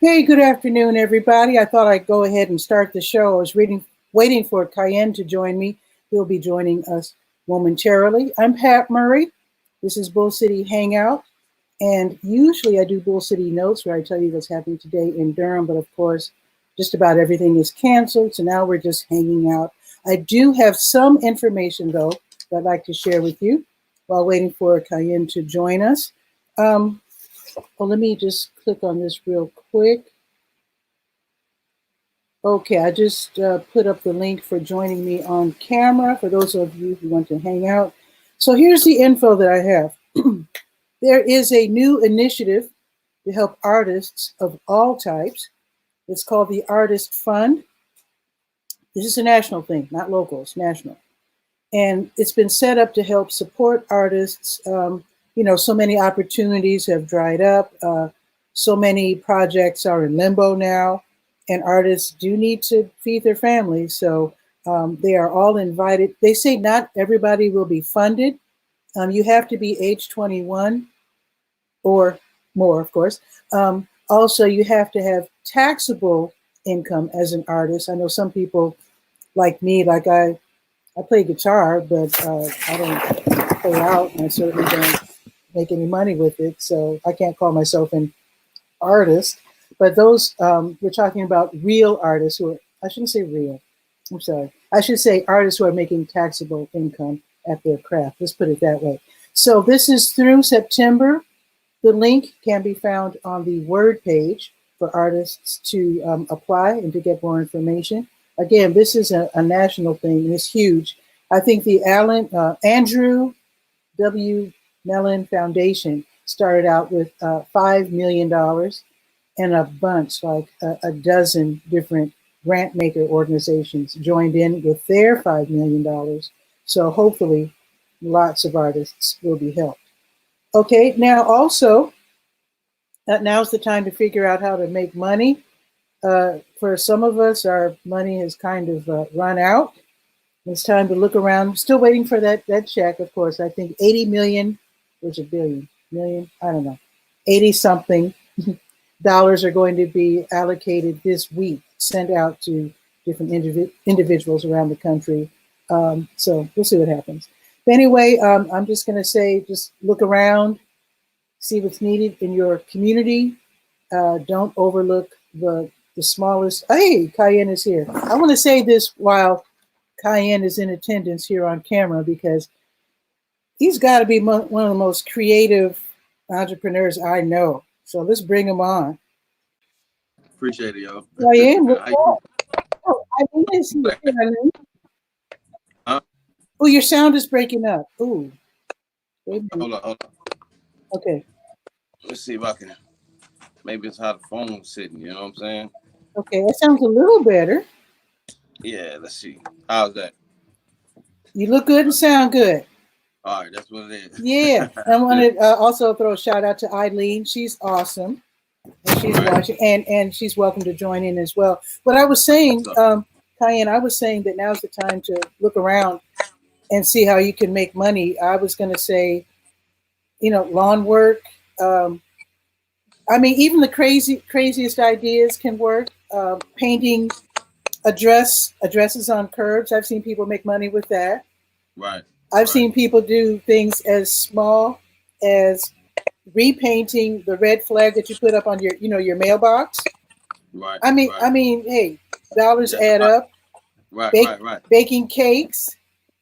Hey, good afternoon, everybody. I thought I'd go ahead and start the show. I was waiting for Cayenne to join me. He'll be joining us momentarily. I'm Pat Murray. This is Bull City Hangout. And usually I do Bull City Notes where I tell you what's happening today in Durham. But of course, just about everything is canceled. So now we're just hanging out. I do have some information, though, that I'd like to share with you while waiting for Cayenne to join us. Well, let me just click on this real quick. Okay, I just put up the link for joining me on camera for those of you who want to hang out. So here's the info that I have. There is a new initiative to help artists of all types. It's called the Artist Fund. This is a national thing, not local, it's national. And it's been set up to help support artists. So many opportunities have dried up. So many projects are in limbo now, and artists do need to feed their families. So they are all invited. They say not everybody will be funded. You have to be age 21 or more, of course. Also, you have to have taxable income as an artist. I know some people like me, like I play guitar, but I don't play out, and I certainly don't make any money with it. So I can't call myself an artist. But those, we're talking about real artists who are, I shouldn't say real, I'm sorry. I should say artists who are making taxable income at their craft. Let's put it that way. So this is through September. The link can be found on the Word page for artists to apply and to get more information. Again, this is a national thing. It's huge. I think the Andrew W. Mellon Foundation started out with $5 million, and a bunch, like a dozen different grant maker organizations joined in with their $5 million. So hopefully lots of artists will be helped. Okay, now also, now's the time to figure out how to make money. For some of us, our money has kind of run out. It's time to look around. Still waiting for that check, of course. I think 80 million, was a billion, million, I don't know, 80 something dollars are going to be allocated this week, sent out to different individuals around the country. So we'll see what happens. But anyway, I'm just going to say, just look around, see what's needed in your community. Don't overlook the smallest. Hey, Cayenne is here. I want to say this while Cayenne is in attendance here on camera, because he's got to be one of the most creative entrepreneurs I know. So let's bring him on. Appreciate it, yo. Cayenne, what's up? Oh, Eileen is here. Hey, Eileen. Oh, your sound is breaking up. Ooh. Hold on. Okay. Let's see if I can. Maybe it's how the phone's sitting. You know what I'm saying? Okay, that sounds a little better. Yeah. Let's see. How's that? You look good and sound good. All right, that's what it is. Yeah. I want to also throw a shout out to Eileen. She's awesome. And she's watching, and she's welcome to join in as well. What I was saying, Cayenne, I was saying that now's the time to look around and see how you can make money. I was going to say, lawn work. Even the craziest ideas can work. Painting addresses on curbs. I've seen people make money with that. Right. I've seen people do things as small as repainting the red flag that you put up on your mailbox. Right. Hey, dollars add up. Right. Baking cakes.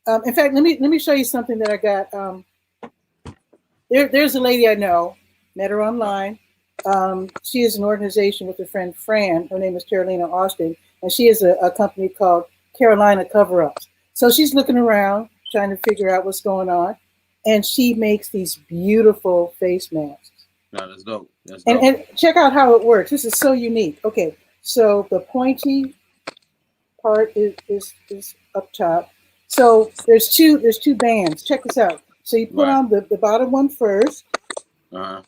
In fact, let me show you something that I got. There's a lady I know, met her online. She is an organization with her friend Fran. Her name is Carolina Austin, and she has a company called Carolina Cover Ups. So she's looking around, trying to figure out what's going on, and she makes these beautiful face masks. No, that's dope. And check out how it works. This is so unique. Okay, so the pointy part is up top. So there's two bands. Check this out. So you put on the bottom one first. Uh-huh.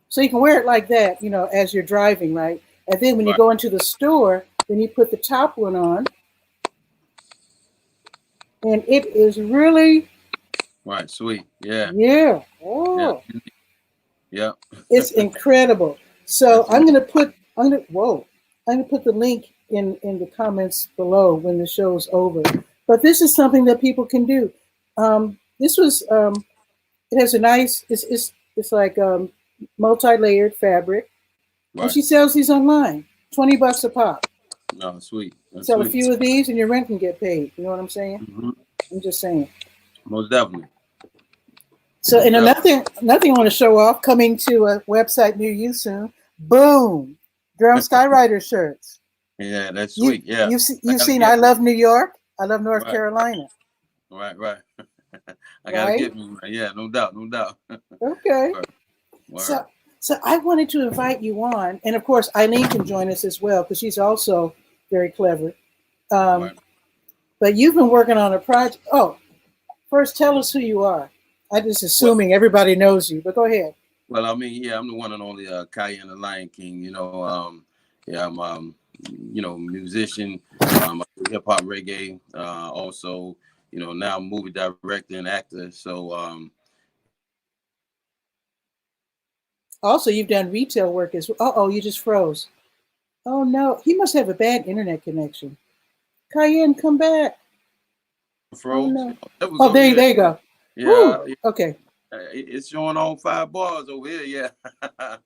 So you can wear it like that, as you're driving, right? And then when you go into the store, then you put the top one on. And it is really... Sweet. Yeah. Yeah. Oh. Yeah. It's incredible. So That's I'm gonna put the link in the comments below when the show's over. But this is something that people can do. This was it has a nice it's like multi-layered fabric, and right. she sells these online, $20 a pop. No, sweet. That's Sell a sweet. few of these, and your rent can get paid. You know what I'm saying? Hmm. I'm just saying. Most definitely. So, Most and definitely. another I want to show off coming to a website near you soon. Boom, Girl Skywriter shirts. Yeah, that's sweet. Yeah, I You've gotta seen I get me. love New York. I love North Right, Carolina. right, right. I gotta Right? get me. Yeah, no doubt, no doubt. Okay. Word, So word. so I wanted to invite you on, and of course Eileen can join us as well because she's also very clever. Um, Right. but you've been working on a project. Oh, first tell us who you are. I'm just Well, assuming everybody knows you, but go ahead. well, I mean, yeah, I'm the one and only Cayenne the Lion King. Yeah, I'm musician. I do hip hop reggae. Also, now movie director and actor. So Also, you've done retail work as well. Oh, you just froze. Oh no, he must have a bad internet connection. Cayenne, come back. Oh froze. no. There we Oh, go. Yeah, there you go. yeah, Woo. yeah. Okay. It's showing on 5 bars over here. Yeah, I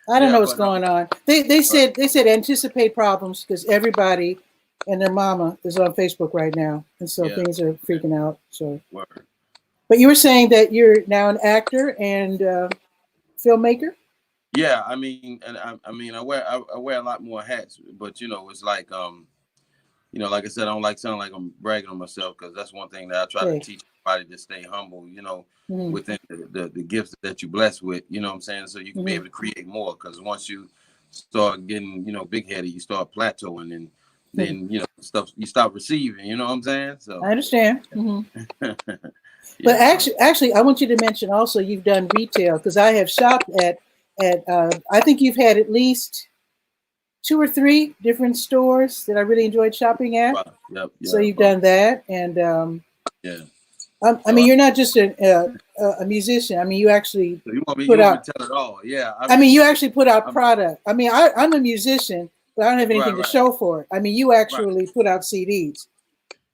don't yeah, know what's but going on. They right, said anticipate problems because everybody and their mama is on Facebook right now, and so yeah, things are yeah, freaking out. So, word. but you were saying that you're now an actor and filmmaker. Yeah. I wear a lot more hats, but it's like like I said, I don't like sounding like I'm bragging on myself because that's one thing that I try to Hey. teach everybody to stay humble. Mm-hmm, Within the gifts that you're blessed with. You know what I'm saying? So you can be mm-hmm, able to create more because once you start getting big headed, you start plateauing and mm-hmm. then stuff you stop receiving. You know what I'm saying? I So understand. Mm-hmm. But yeah. So actually, I want you to mention also you've done retail because I have shopped at I think you've had at least two or three different stores that I really enjoyed shopping at. right. Yep. So Yeah. you've done that, and Yeah. I So mean, you're not just a musician. I mean, you actually so you want me? put You want me out. to tell it all? Yeah. I I mean, you mean, actually put out I'm product. I mean, I'm a musician, but I don't have right. anything to Right. show for it. I mean, you Right. actually put out CDs.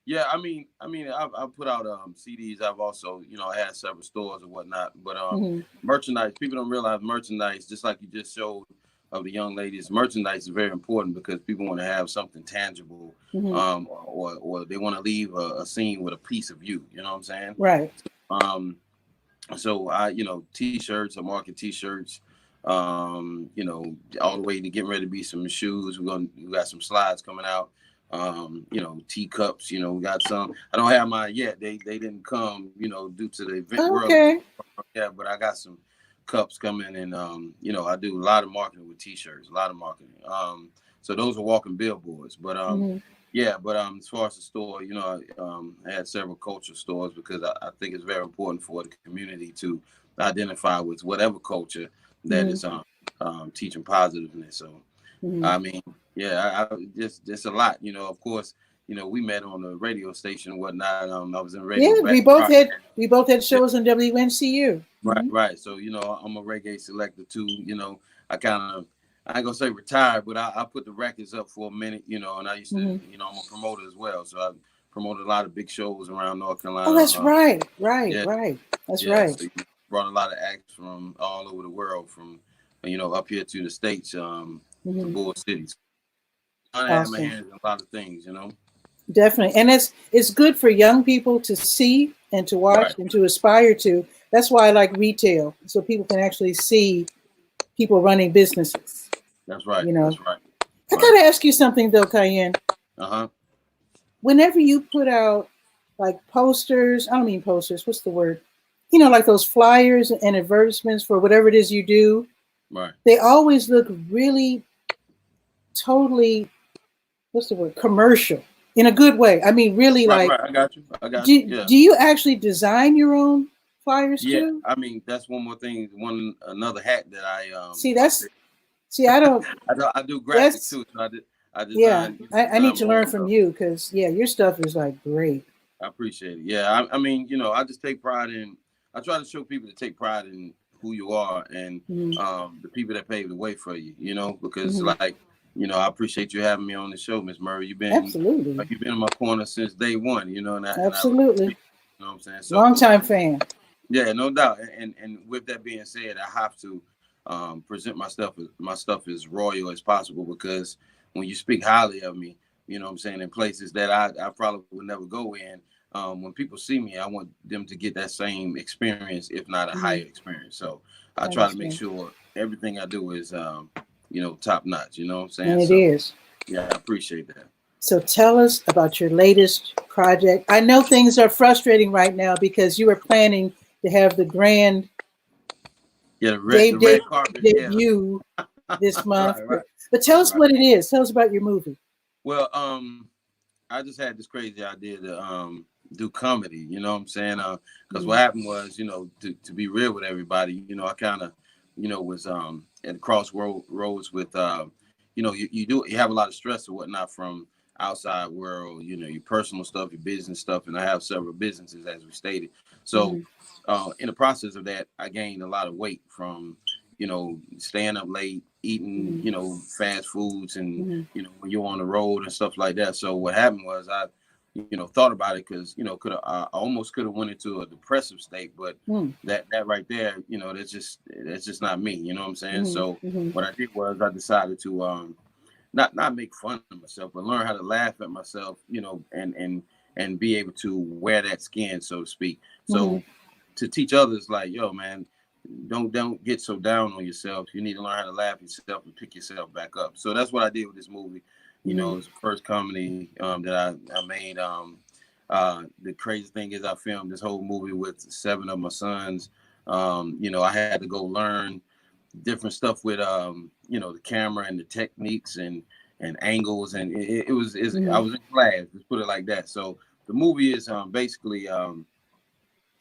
Yeah, I've put out CDs. I've also, had several stores and whatnot. But Mm-hmm, merchandise, people don't realize merchandise, just like you just showed of the young ladies, merchandise is very important because people want to have something tangible, mm-hmm. or they want to leave a scene with a piece of you. You know what I'm saying? Right. Um, so t-shirts, I market t-shirts, all the way to getting ready to be some shoes. We got some slides coming out. Teacups, we got some. I don't have mine yet. They didn't come, due to the event world. Okay. Yeah, but I got some cups coming, and I do a lot of marketing with t-shirts, a lot of marketing. So those are walking billboards. But Mm-hmm, yeah, but as far as the store, I had several culture stores because I think it's very important for the community to identify with whatever culture that mm-hmm, is teaching positiveness. So mm-hmm. I mean, yeah, just a lot. Of course, we met on the radio station and whatnot. I was in radio Yeah, back. we both had Yeah, shows on WNCU. right, Mm-hmm. right. So I'm a reggae selector too. I kind of I ain't gonna say retired, but I put the records up for a minute. And I used to, Mm-hmm. I'm a promoter as well, so I promoted a lot of big shows around North Oh, Carolina. that's right, right, Yeah, right. That's yeah. right. So brought a lot of acts from all over the world, from up here to the states, to Mm-hmm. Bull Cities. I have my Awesome. hands in a lot of things. Definitely. And it's good for young people to see and to watch Right. and to aspire to. That's why I like retail, so people can actually see people running businesses. That's right. You know, That's right. I Right. gotta ask you something though, Cayenne. Uh-huh. Whenever you put out like posters, I don't mean posters, what's the word? Like those flyers and advertisements for whatever it is you do, Right. they always look really totally, what's the word? Commercial in a good way. I mean, really Right. like, Right. I got you. I got you. do Yeah. you actually design your own flyers Yeah. too? That's one more thing. Another hat that See, I I don't, I do graphic that's, too. So I yeah, design I need to my own learn from stuff. you because, yeah, your stuff is like great. I appreciate it. Yeah. I mean, I just take pride in. I try to show people to take pride in who you are and Mm-hmm. the people that paved the way for you. You know, because Mm-hmm. like I appreciate you having me on the show, Miss Murray. Absolutely. You've been in my corner since day one. And I really Absolutely. appreciate it, you know what I'm saying. So Longtime fan. yeah, no doubt. And with that being said, I have to present my stuff as royal as possible because when you speak highly of me, you know what I'm saying, in places that I probably would never go in. When people see me, I want them to get that same experience, if not a Mm-hmm. higher experience. So I I try to make understand. sure everything I do is, top notch. You know what I'm saying? And it So is. yeah, I appreciate that. So tell us about your latest project. I know things are frustrating right now because you were planning to have the grand Yeah, the red carpet. Yeah, debut this month. right, But tell us right. what it is. Tell us about your movie. Well, I just had this crazy idea to do comedy. You know what I'm saying? Because Mm-hmm. what happened was, to be real with everybody, I kind of, was at the crossroads with, you have a lot of stress or whatnot from outside world, your personal stuff, your business stuff, and I have several businesses as we stated. So, Mm-hmm. in the process of that, I gained a lot of weight from, staying up late, eating, Mm-hmm. fast foods, and Mm-hmm. when you're on the road and stuff like that. So what happened was I, thought about it because I almost could have went into a depressive state, but that right there, that's just not me. You know what I'm saying? Mm-hmm. So Mm-hmm. what I did was I decided to not make fun of myself, but learn how to laugh at myself, and be able to wear that skin, so to speak. Mm-hmm. So to teach others, like, yo, man, don't get so down on yourself. You need to learn how to laugh at yourself and pick yourself back up. So that's what I did with this movie. Mm-hmm. It's the first comedy that I made. The crazy thing is I filmed this whole movie with 7 of my sons. I had to go learn different stuff with the camera and the techniques and angles, and I Mm-hmm. was in class, let's put it like that. So the movie is basically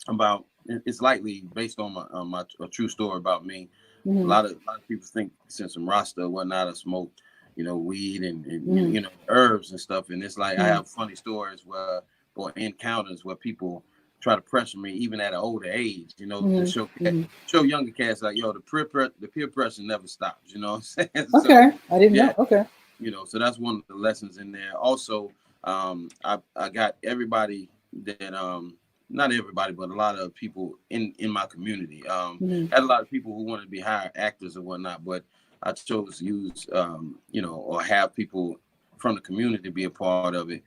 about, it's likely based on my a true story about me. A Mm-hmm. lot of people think since I'm Rasta or whatnot, I smoke, weed and Mm-hmm. herbs and stuff. And it's like I Mm-hmm. have funny stories or encounters where people try to pressure me even at an older age, to Mm-hmm. Mm-hmm. show younger cats like, yo, the peer pressure never stops. You know what I'm saying? So Okay. I didn't yeah, know. Okay. so that's one of the lessons in there. Also, I got everybody that not everybody, but a lot of people in my community. Mm-hmm. Had a lot of people who wanted to be hired actors or whatnot, but I chose to use or have people from the community be a part of it,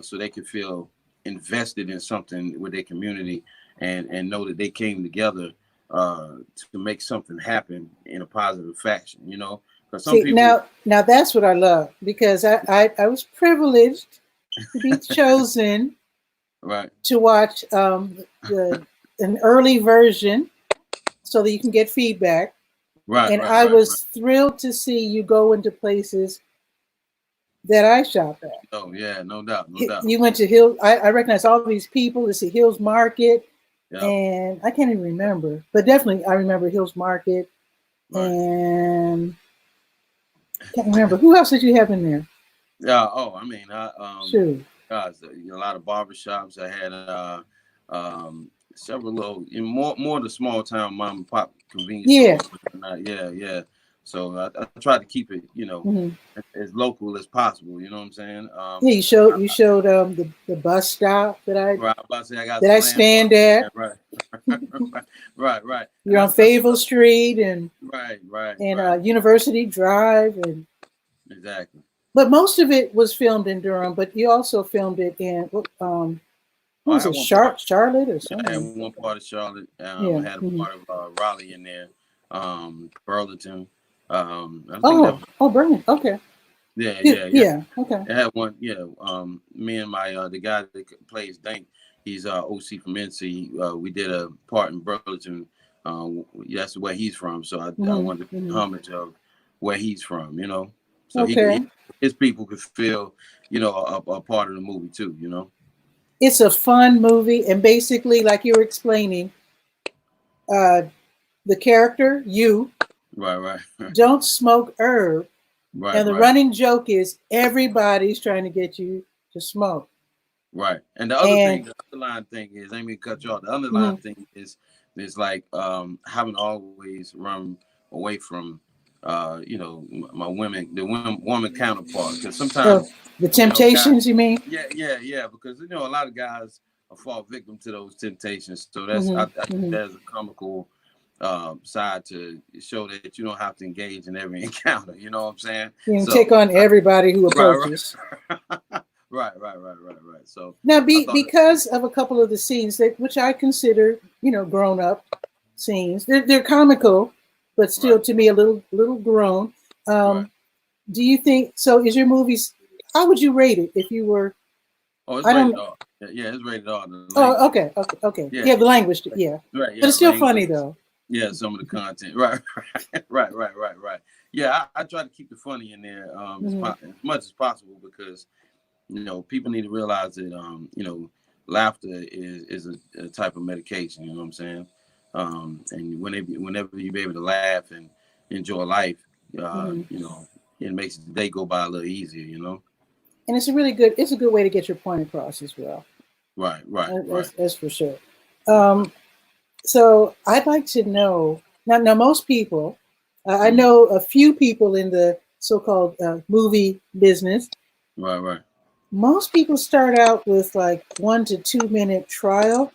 so they could feel invested in something with their community and know that they came together to make something happen in a positive fashion. Because some See, people, now that's what I love because I was privileged to be chosen right, to watch the an early version so that you can get feedback. right, And right, I right, right. was thrilled to see you go into places that I shop at. Oh yeah, no doubt, no doubt. You went to Hill. I recognize all these people. To see Hills Market, Yeah, and I can't even remember, but definitely I remember Hills Market, right. and can't remember who else did you have in there. Yeah. Oh, I mean, Shoot. guys, a lot of barbershops. I had several little, more the small town mom and pop convenience Yeah. stores. Yeah, yeah. So I try to keep it, Mm-hmm. as local as possible. You know what I'm saying? Yeah, you showed the bus stop Right. I'm about to say I got that some I stand landmarks in there. at. Right. right. Right. And You're on that's Fayetteville Street right. Right. and Right. University Drive, and Exactly. but most of it was filmed in Durham. But you also filmed it in Oh, what I was had it, one part. Charlotte or I somewhere? had one part of Charlotte. I Yeah. had a Mm-hmm. part of Raleigh in there. Burlington. I think that Oh, was, oh, brilliant. Okay. yeah, Yeah. yeah, yeah. Yeah. Okay. I had one. Yeah. Me and my the guy that plays Dank. He's OC from NC. We did a part in Burlington. That's where he's from. So I Mm-hmm. wanted to pay Mm-hmm. homage of where he's from. So Okay. his people could feel a part of the movie too. It's a fun movie, and basically, like you were explaining, uh, the character you Right. Right. don't smoke herb, Right. and the Right. running joke is everybody's trying to get you to smoke. Right. And the other And thing, the underlying thing is, I ain't mean to cut you off. The underlying mhm, thing is It's like having always run away from my woman counterpart, because Oh, sometimes the guys, Temptations, you mean? yeah, because a lot of guys fall victim to those temptations. So that's Hmm. I use Hmm. that as a comical side to show that you don't have to engage in every encounter. You know what I'm saying? You can take So on everybody who right, approaches. right. So Now, I thought that. because of a couple of the scenes that, which I consider, grown up scenes, they're comical, but still Right, to me a little grown. right. Um, do you think so? Is your movies? How would you rate it if you were? Oh, it's I rated don't. R. Yeah, it's rated R. The Oh, language. okay. Yeah, Yeah, the yeah. language. Yeah, Right, but yeah. it's still funny Language. though. Yeah, some of the content. Right, right. Yeah, I try to keep the funny in there Hmm. as much as possible, because people need to realize that laughter is a type of medication. You know what I'm saying? And whenever you be able to laugh and enjoy life, Hmm. it makes the day go by a little easier. And it's a really good. It's a good way to get your point across as well. Right. That's for sure. Right. Um, So I'd like to know now. Most people, I Mm, know a few people in the so-called movie business. right. Most people start out with like 1 to 2 minute trial Right.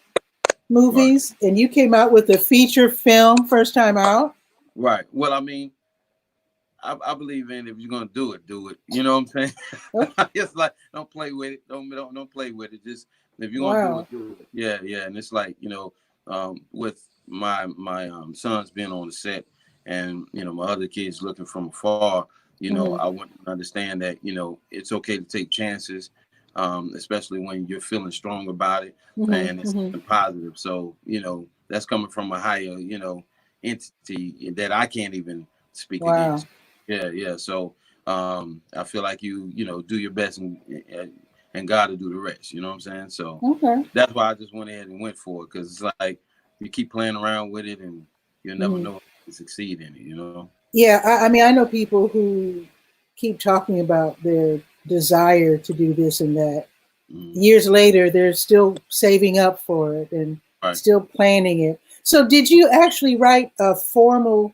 movies, and you came out with a feature film first time out. Right. Well, I mean, I believe in, if you're gonna do it, do it. You know what I'm saying? Oh, It's like, don't play with it. Don't play with it. Just, if you're gonna do wow. it, do it. Yeah. And it's like, with my sons being on the set, and my other kids looking from afar, Hmm. I want them to understand that it's okay to take chances, especially when you're feeling strong about it Hmm. and it's Hmm. something positive. So that's coming from a higher entity that I can't even speak Wow. against. Yeah. So I feel like do your best, and God to do the rest. You know what I'm saying? So Okay. that's why I just went ahead and went for it, because it's like you keep playing around with it and you'll never Hmm. know if you succeed in it. Yeah, I mean, I know people who keep talking about their desire to do this and that. Mm, Years later, they're still saving up for it and right. still planning it. So, did you actually write a formal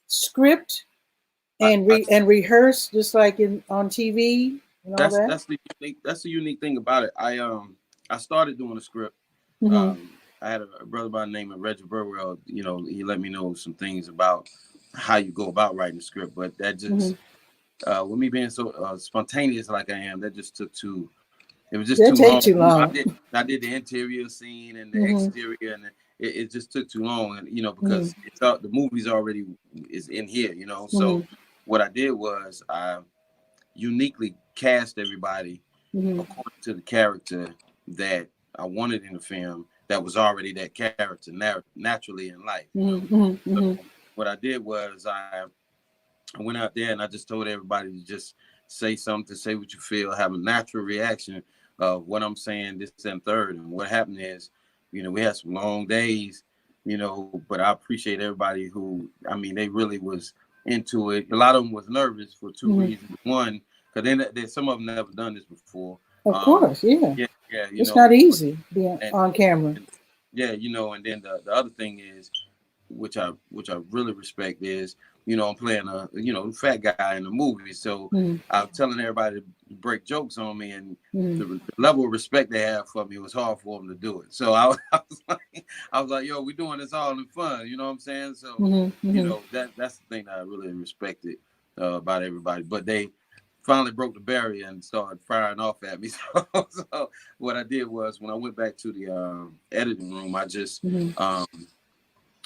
script I, and I rehearse just like in on TV and all that's that? the unique thing about it. I started doing a script. Mm-hmm. I had a brother by the name of Reggie Burwell. He let me know some things about how you go about writing a script, but that Mm-hmm. just with me being so spontaneous like I am, that just took too. It was just That too take long. too long. I did the interior scene and the Mm-hmm. exterior, and it just took too long. And Mm-hmm. because the movie's already is in here. Mm-hmm. So what I did was I uniquely cast everybody Mm-hmm. according to the character that I wanted in the film, that was already that character naturally in life. Mm-hmm. So Mm-hmm. what I did was I went out there and I just told everybody to just say something, say what you feel, have a natural reaction of what I'm saying, this and third. And what happened is, we had some long days, but I appreciate everybody who, I mean, they really was into it. A lot of them was nervous for two Mm-hmm. reasons. One, because some of them never done this before. Of course, yeah. Yeah, It's not but, easy being and, on camera. and yeah, and then the other thing is, which I really respect is, I'm playing a fat guy in the movie, so Mm-hmm. I'm telling everybody to break jokes on me, and Mm-hmm. the level of respect they have for me, it was hard for them to do it. So I was like, yo, we doing this all in fun, you know what I'm saying? So Mm-hmm. Mm-hmm. that's the thing that I really respected about everybody, but they finally broke the barrier and started firing off at me. So what I did was, when I went back to the editing room, I just Mm-hmm. um,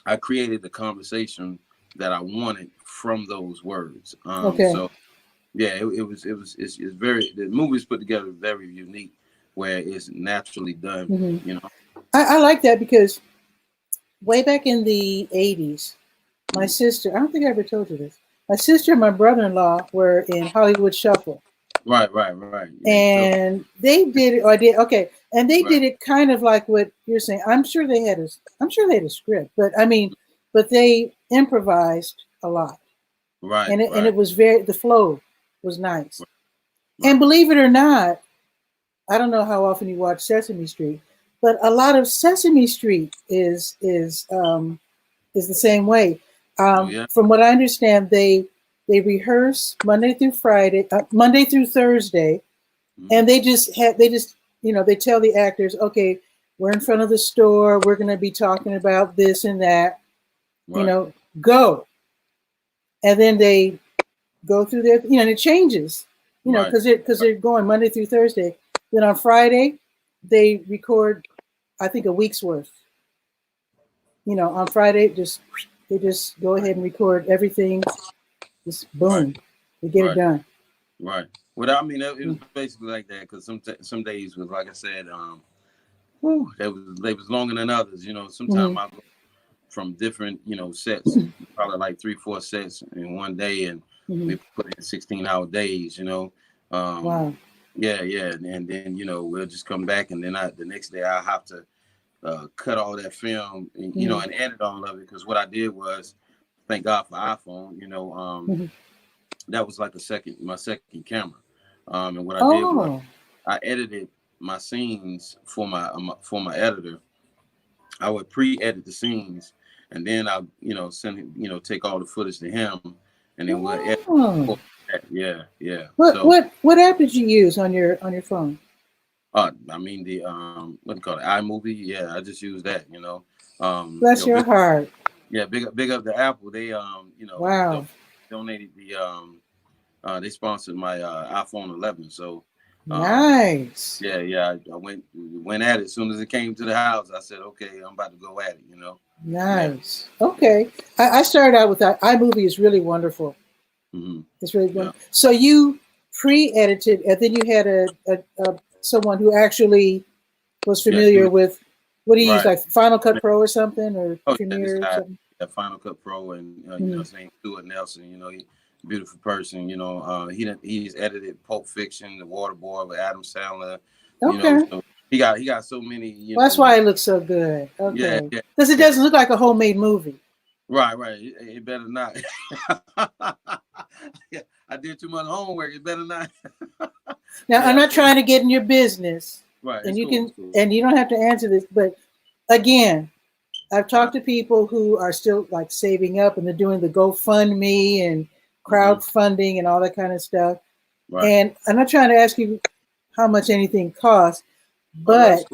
I created the conversation that I wanted from those words. Okay. So yeah, it's very, the movie's put together very unique, where it's naturally done. Mm-hmm. You know. I like that because way back in the 80s, my Mm. sister, I don't think I ever told you this, my sister and my brother in law were in Hollywood Shuffle. Right. Yeah, you told. And they did it, or did, okay. And they Right, did it kind of like what you're saying. I'm sure they had a script, but I mean, but they improvised a lot. right, And right, it was very, the flow was nice. And right. believe it or not, I don't know how often you watch Sesame Street, but a lot of Sesame Street is the same way. Oh yeah. From what I understand, they rehearse Monday through Friday, Monday through Thursday, Mhm. and they just they tell the actors, okay, we're in front of the store, we're going to be talking about this and that, you Right. know, go, and then they go through their, and it changes, Right. because they're going Monday through Thursday. Then on Friday, they record, I think, a week's worth. On Friday, they just go Right. ahead and record everything. Just Right. boom, they get it Right. done. Right. Well, I mean, it was basically like that because some days was like I said, whew, they was longer than others. Sometimes Mm-hmm. I go from different sets, probably like 3 4 sets in one day, and Mm-hmm. we put in 16-hour days. Um, Wow. yeah, yeah, and then we'll just come back, and then the next day I have to cut all that film, and, Mm-hmm. and edit all of it because what I did was, thank God for iPhone. Mm-hmm. That was like my second camera. And what I did was Oh. I edited my scenes for my editor. I would pre-edit the scenes, and then I send him, take all the footage to him, and then we'll edit. Oh. Yeah, yeah. What So, what what app did you use on your phone? I mean the what do you call it, iMovie? Yeah, I just use that. Bless your Big, heart. yeah, big up the Apple. They Wow. donated they sponsored my iPhone 11. So, um, Nice. yeah, I went at it as soon as it came to the house. I said, okay, I'm about to go at it. Yeah, Nice. Okay. I started out with that. iMovie is really wonderful. hmm It's really yeah, wonderful. So you pre-edited, and then you had a someone who actually was yeah. Do familiar it with, what do you use, right. like Final Cut Pro or something, or Oh yeah, this Premiere or guy, something? yeah, Final Cut Pro, and Mm-hmm. his name Stuart Nelson. Beautiful person. He's edited Pulp Fiction, The Water Boy with Adam Sandler. Okay. So he got so many. Well, that's why it looks so good. Yeah, Okay. yeah, Because it yeah. doesn't look like a homemade movie. Right. It better not. Yeah, I did too much homework. It better not. Now, I'm Yeah, not trying to get in your business, right. and It's cool. It's cool. and you don't have to answer this, but again, I've Right. talked to people who are still like saving up, and they're doing the GoFundMe and hmm crowdfunding and all that kind of stuff. Right. And I'm not trying to ask you how much anything costs, Oh no, it's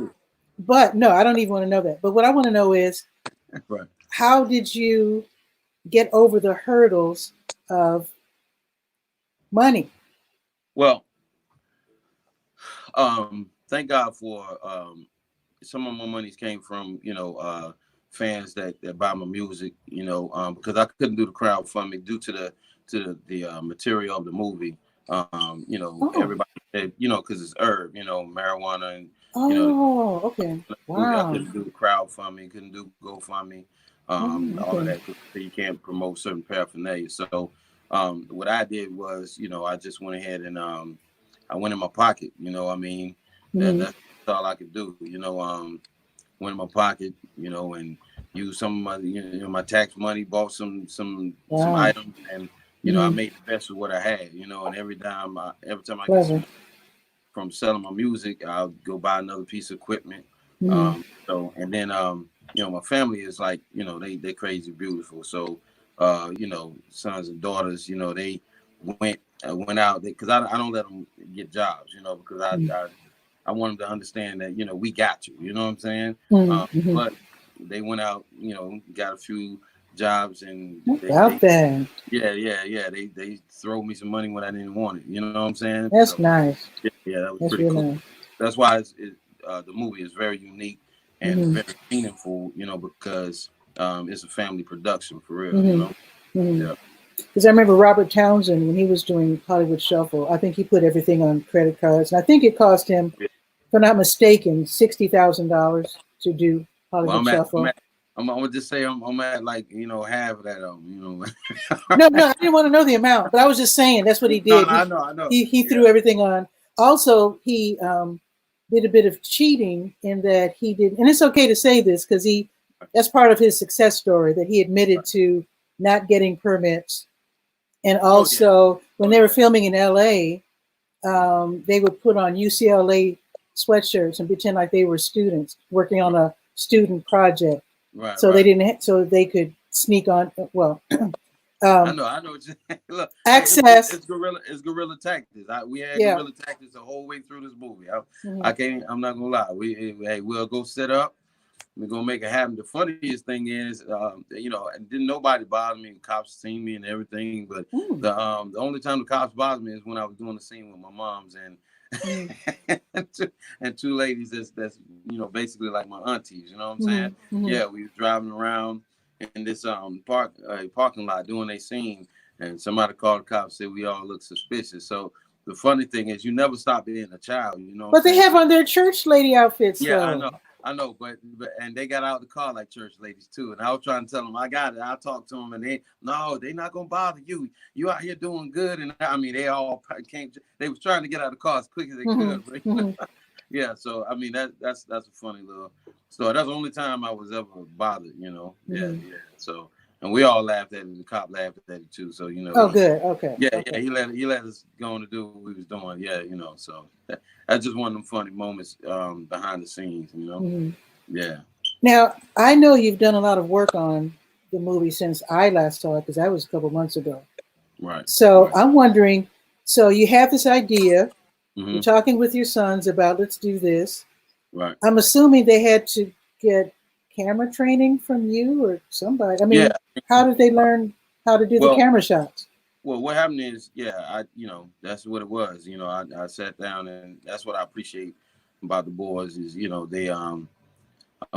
but cool. no, I don't even want to know that. But what I want to know is, Right. how did you get over the hurdles of money? Well, thank God for some of my monies came from fans that buy my music. Because I couldn't do the crowdfunding due to the material of the movie. Oh, Everybody said because it's herb, marijuana, and you know oh, okay. movie. I Wow. couldn't do crowdfunding, couldn't do GoFundMe, Oh, all of okay. that because you can't promote certain paraphernalia. So, what I did was, I just went ahead and I went in my pocket. I mean, Mm-hmm. that's all I could do. Went in my pocket, and used some of my, my tax money, bought some Wow. items, and I Mm-hmm. made the best of what I had. And every time I get Clever. some from selling my music, I'll go buy another piece of equipment. Mm-hmm. And then my family is like, they crazy beautiful. So sons and daughters, they went out because I don't let them get jobs, because I want them to understand that we got you. You know what I'm saying? Mm-hmm. But they went out, got a few jobs, and About that. yeah. They throw me some money when I didn't want it. You know what I'm saying? That's So nice. yeah, that was That's pretty real cool. nice. That's why the movie is very unique and Mm-hmm. very meaningful. Because it's a family production for real. Mm-hmm. Mm-hmm. Yeah. Because I remember Robert Townsend, when he was doing Hollywood Shuffle, I think he put everything on credit cards, and I think it cost him, if I'm not mistaken, $60,000 to do Well, Hollywood Shuffle. I'm gonna just say I'm at like half of that. No, no, I didn't want to know the amount, but I was just saying that's what he No, did. I know. He Yeah. threw everything on. Also, he did a bit of cheating in that he did, and it's okay to say this because that's part of his success story, that he admitted to not getting permits, and Oh yeah. also when Oh they were yeah. filming in L.A., they would put on UCLA sweatshirts and pretend like they were students working on a student project. Right, So they right. didn't, so they could sneak on. Well, I know. What you look, access. it's guerrilla tactics. We had Yeah. guerrilla tactics the whole way through this movie. Mhm. I can't. I'm not gonna lie. Hey, we'll go set up. We're gonna make it happen. The funniest thing is, and didn't nobody bother me. The cops seen me and everything, but Mm. the only time the cops bothered me is when I was doing the scene with my moms Mm. and two ladies that's basically like my aunties. You know what I'm saying? Mm. Yeah, we were driving around in this parking lot doing a scene, and somebody called the cops, said we all look suspicious. So the funny thing is, you never stop being a child. You know what I'm But they saying? have on their church lady outfits, Yeah, though. I know, but and they got out of the car like church ladies too. And I was trying to tell them, I got it. I talked to them, and they're not gonna bother you. You out here doing good, and I mean, they all came. They was trying to get out of the car as quick as they could. But yeah, so I mean, that's a funny little story. That's the only time I was ever bothered. Yeah. So, and we all laughed at it. The cop laughed at it too. So Oh, good. Okay. yeah, Okay. yeah, he let us go on to do what we was doing. Yeah, so that's just one of them funny moments behind the scenes. Yeah. Now, I know you've done a lot of work on the movie since I last saw it, because that was a couple months ago. Right. So Right. I'm wondering, so you have this idea, you're Mm-hmm. talking with your sons about let's do this. Right. I'm assuming they had to get camera training from you or somebody. I Yeah. mean, how did they learn how to do the Well, camera shots? what happened is, yeah, that's what it was. I sat down, and that's what I appreciate about the boys is, they I'm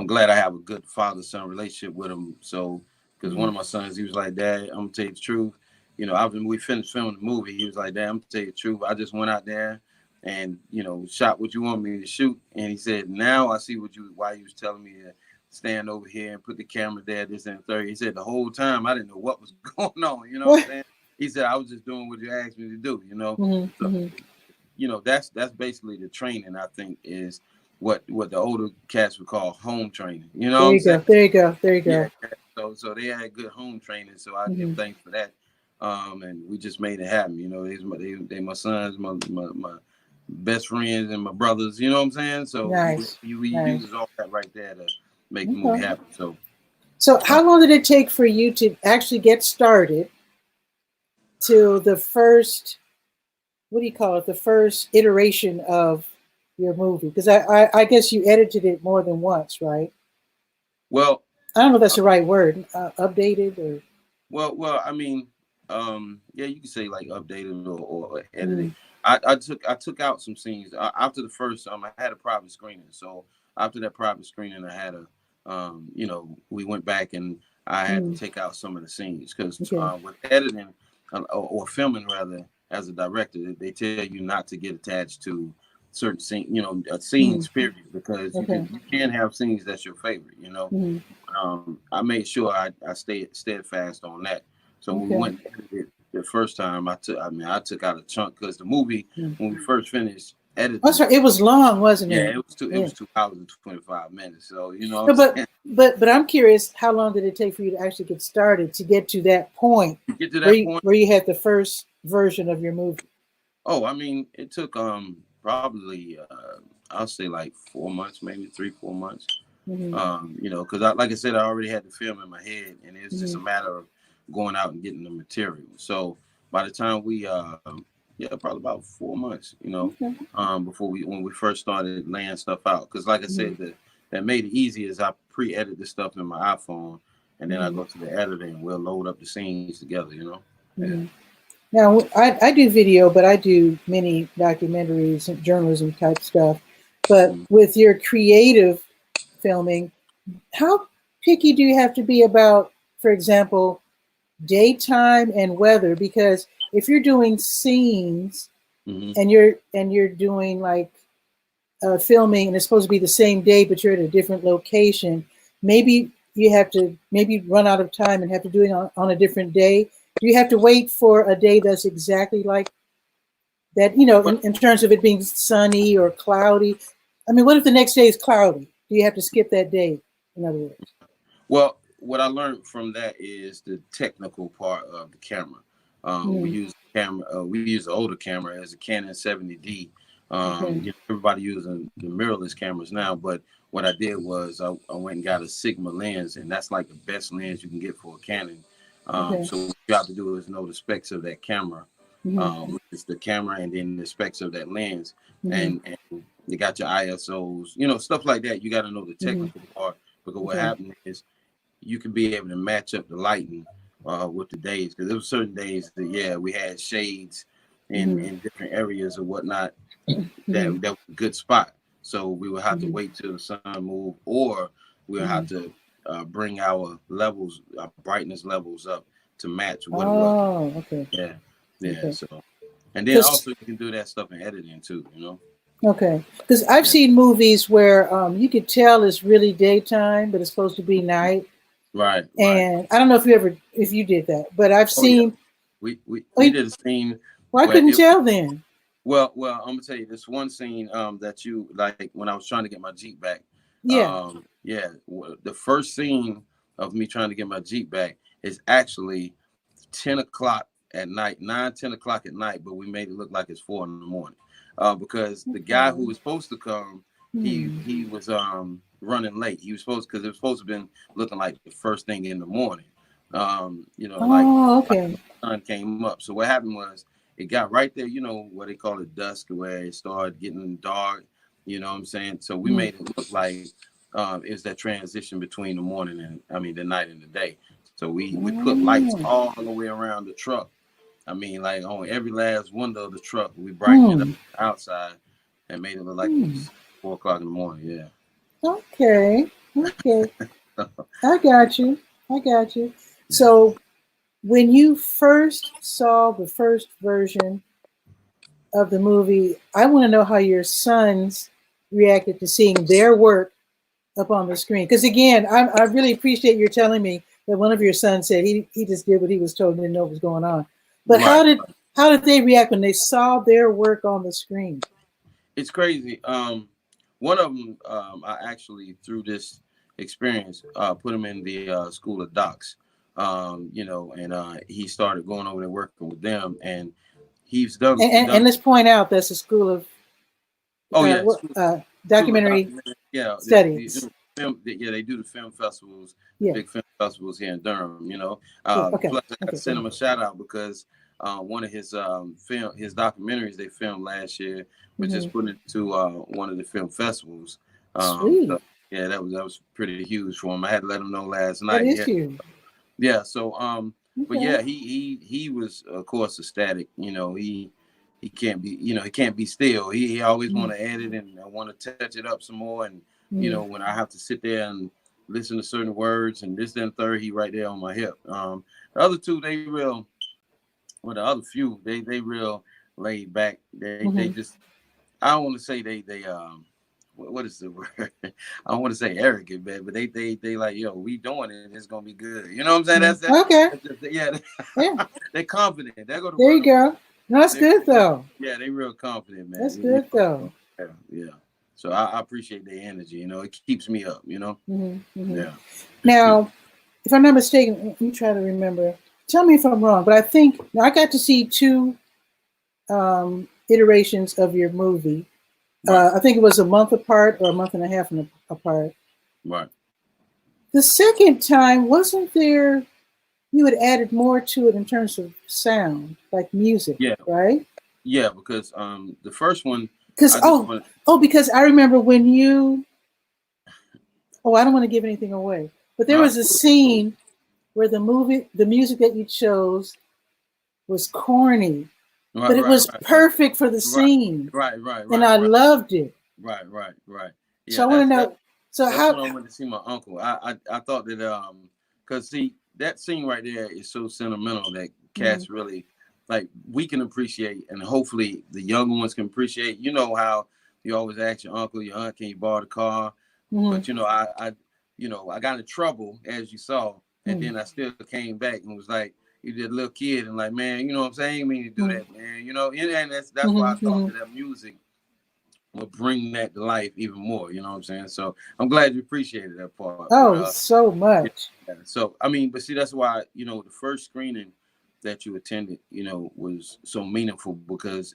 glad I have a good father-son relationship with them. So, because one of my sons, he was like, Dad, I'm gonna tell you the truth. After we finished filming the movie, he was like, Dad, I'm gonna tell you the truth. I just went out there and shot what you want me to shoot. And he said, now I see why you was telling me to stand over here and put the camera there, this and the third. He said the whole time I didn't know what was going on. You know what I'm saying? He said I was just doing what you asked me to do. So, that's basically the training. I think is what the older cats would call home training. You know There what I'm you saying? go. There you go. There you go. Yeah. So they had good home training. So I give thanks for that. And we just made it happen. They my sons, my best friends, and my brothers. You know what I'm saying? So Nice. we Nice. use all that right there to make the movie happen. So how long did it take for you to actually get started to the first, what do you call it, the first iteration of your movie? Because I guess you edited it more than once, right? Well, I don't know if that's the right word. Updated or well. I mean, yeah, you can say like updated or edited. I took out some scenes after the first. I had a private screening. So after that private screening, I had we went back and I had to take out some of the scenes because with editing or filming rather, as a director, they tell you not to get attached to certain scenes period, because you can have scenes that's your favorite. I made sure I stayed steadfast on that. So when we went and edited the first time, I took out a chunk because the movie when we first finished editing. That's right. It was long, wasn't Yeah, it? it was 2 hours and 25 minutes. So No, but I'm curious, how long did it take for you to actually get started to get to that point? Get to that point where you had the first version of your movie? Oh, I mean, it took probably I'll say like 4 months, maybe 3-4 months. Because like I said, I already had the film in my head, and it's just a matter of going out and getting the material. So by the time we probably about 4 months, before when we first started laying stuff out. Because like I said, that made it easy is I pre-edit the stuff in my iPhone, and then I go to the editor and we'll load up the scenes together. Yeah. Now, I do video, but I do many documentaries and journalism type stuff. But with your creative filming, how picky do you have to be about, for example, daytime and weather? Because if you're doing scenes and you're doing like filming and it's supposed to be the same day, but you're at a different location, maybe you have to run out of time and have to do it on a different day. Do you have to wait for a day that's exactly like that, in terms of it being sunny or cloudy? I mean, what if the next day is cloudy? Do you have to skip that day, in other words? Well, what I learned from that is the technical part of the camera. We use the older camera as a Canon 70D. Okay. Everybody using the mirrorless cameras now, but what I did was I went and got a Sigma lens, and that's like the best lens you can get for a Canon. Okay. So what you have to do is know the specs of that camera, Mm-hmm. which is the camera, and then the specs of that lens, Mm-hmm. and you got your ISOs, stuff like that. You got to know the Mm-hmm. technical part, because what Okay. happened is you can be able to match up the lighting with the days, because there were certain days that we had shades Mm-hmm. in different areas or whatnot, Mm-hmm. that was a good spot. So we would have to Mm-hmm. wait till the sun move, or we would Mm-hmm. have to bring our levels, our brightness levels up to match what it was. Oh, okay. Yeah, yeah. Okay. So, and then Because also you can do that stuff in editing too. okay, because I've Yeah. seen movies where you could tell it's really daytime, but it's supposed to be night. Right, right. And I don't know if you did that, but I've Oh yeah. seen. We did a scene Well, I where couldn't it. tell then. Well, I'm gonna tell you this one scene that you like when I was trying to get my Jeep back. Yeah. The first scene of me trying to get my Jeep back is actually 10 o'clock at night, 9, 10 o'clock at night, but we made it look like it's 4 in the morning. Because the guy who Okay. was supposed to come, he Hmm. he was running late. He was supposed, because it was supposed to have been looking like the first thing in the morning. Like Oh, okay. the sun came up. So what happened was it got right there, what they call it dusk, where it started getting dark. You know what I'm saying? So we Hmm. made it look like is that transition between the morning and the night and the day. So we put lights Oh. all the way around the truck. I mean, like on every last window of the truck, we brightened it up Hmm. outside and made it look like it Hmm. was 4 o'clock in the morning. Yeah. Okay. Okay. I got you. I got you. So when you first saw the first version of the movie, I want to know how your sons reacted to seeing their work up on the screen. Because again, I really appreciate your telling me that one of your sons said he just did what he was told and didn't know what was going on. But Right. how did they react when they saw their work on the screen? It's crazy. One of them, I actually through this experience, put him in the school of docs. And he started going over there working with them, and he's done. And let's point out that's a school of Oh yeah, school of documentary documentary. Yeah, studies. film. They do the film festivals, the Yeah. big film festivals here in Durham. Yeah. Okay. Plus I got to Okay. Go send him ahead. a shout out because one of his his documentaries they filmed last year was Hmm. just put into one of the film festivals. So Sweet. yeah, that was pretty huge for him. I had to let him know last That night. is Yeah, huge. yeah. So but Okay. yeah, he was of course ecstatic. He can't be, he can't be still. He always Hmm. want to edit and want to touch it up some more. And Hmm. when I have to sit there and listen to certain words and this, then third, he right there on my hip. The other two, they real. Well, the other few, they real laid back. They Hmm. just. I don't want to say they what is the word? I don't want to say arrogant, man, but they like, yo, we doing it. It's gonna be good. You know what I'm saying? Hmm. That's that. Okay. That's just, yeah, Yeah. they're confident. They go the There word you I'm looking. go. No, that's They good real, though. yeah, they real confident, man. That's good though. Yeah, yeah. So I appreciate their energy. It keeps me up. Hmm. Hmm. Yeah. Now, if I'm not mistaken, let me try to remember. Tell me if I'm wrong, but I think now I got to see two iterations of your movie. Right, I think it was a month apart or a month and a half apart. right. The second time, wasn't there? You had added more to it in terms of sound, like music, Yeah, right? yeah. Because the first one, Because I just want. because I remember when you. Oh, I don't want to give anything away, but there No, was that's a cool. That's cool. scene where the music that you chose was corny, Right, but it right, was right, right, perfect for the right, scene, right, right, and right, I right, loved it. right. So Yeah, I want to that's that. know. So That's how? when I went to see my uncle. I thought that cause see that scene right there is so sentimental that Mm-hmm. cats really like we can appreciate, and hopefully the younger ones can appreciate. You know how you always ask your uncle, your aunt, can you borrow the car? Mm-hmm. But I got in trouble as you saw, and then I still came back and was like, you did a little kid and like, man, you know what I'm saying? I ain't mean to do Mm-hmm. that, man. And that's why I Mm-hmm. thought Mm-hmm. that music will bring that to life even more. You know what I'm saying? So I'm glad you appreciated that part. But Oh, so yeah. much. So I mean, but see, that's why the first screening that you attended, was so meaningful because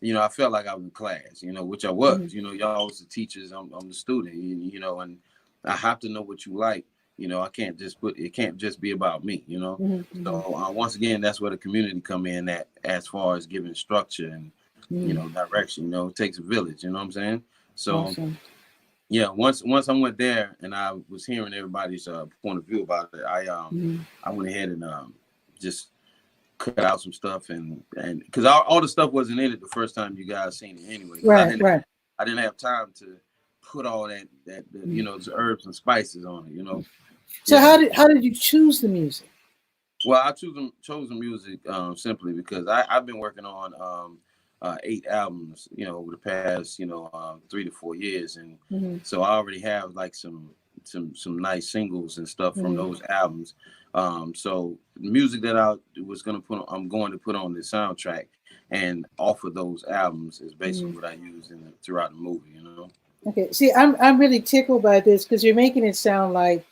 I felt like I was in class, which I Mm-hmm. was. Y'all was the teachers, I'm the student, and I have to know what you like. I can't just it can't just be about me. Mm-hmm. So once again, that's where the community come in at as far as giving structure and Mm-hmm. direction. It takes a village. You know what I'm saying? So Awesome. yeah, once I went there and I was hearing everybody's point of view about it, Mm-hmm. I went ahead and just cut out some stuff and because all the stuff wasn't in it the first time you guys seen it anyway. Because Right, right. I didn't have time to put all that Mm-hmm. the herbs and spices on it. So Yeah. how did you choose the music? Well, I chose the music simply because I've been working on 8 albums, over the past 3 to 4 years, and Mm-hmm. so I already have like some nice singles and stuff from Mm-hmm. those albums. So the music that I'm going to put on the soundtrack and off of those albums is Mm-hmm. basically what I use throughout the movie. Okay. See, I'm really tickled by this because you're making it sound like,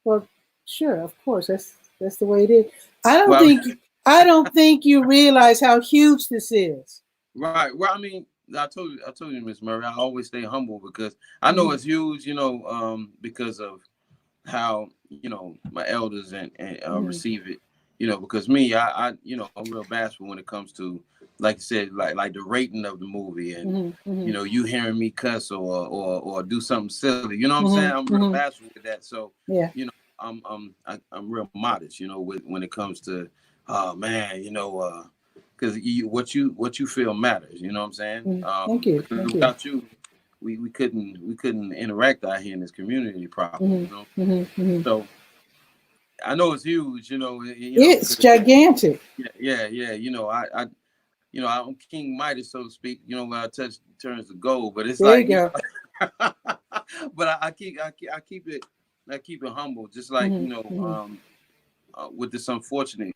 well, sure, of course, that's the way it is. I don't Well, think I don't think you realize how huge this is. right. Well, I mean, I told you, Miss Murray, I always stay humble because I know Mm-hmm. it's huge, because of how my elders and Mm-hmm. receive it, because me, I'm real bashful when it comes to, like I said, like the rating of the movie, and Mm-hmm. you hearing me cuss or do something silly, you know what I'm saying? I'm Mm-hmm. real Mm-hmm. bashful with that, so Yeah. I'm real modest, when it comes to, oh man, because what you feel matters, you know what I'm saying? Mm-hmm. Thank you. Because Thank you. without you, we couldn't interact out here in this community properly, Mm-hmm. Mm-hmm. Mm-hmm. so I know it's huge, It's because gigantic. yeah. I'm King Midas, so to speak. When I touch turns to gold, but it's There you like, go. but I keep it humble, just like Mm-hmm. Mm-hmm. with this unfortunate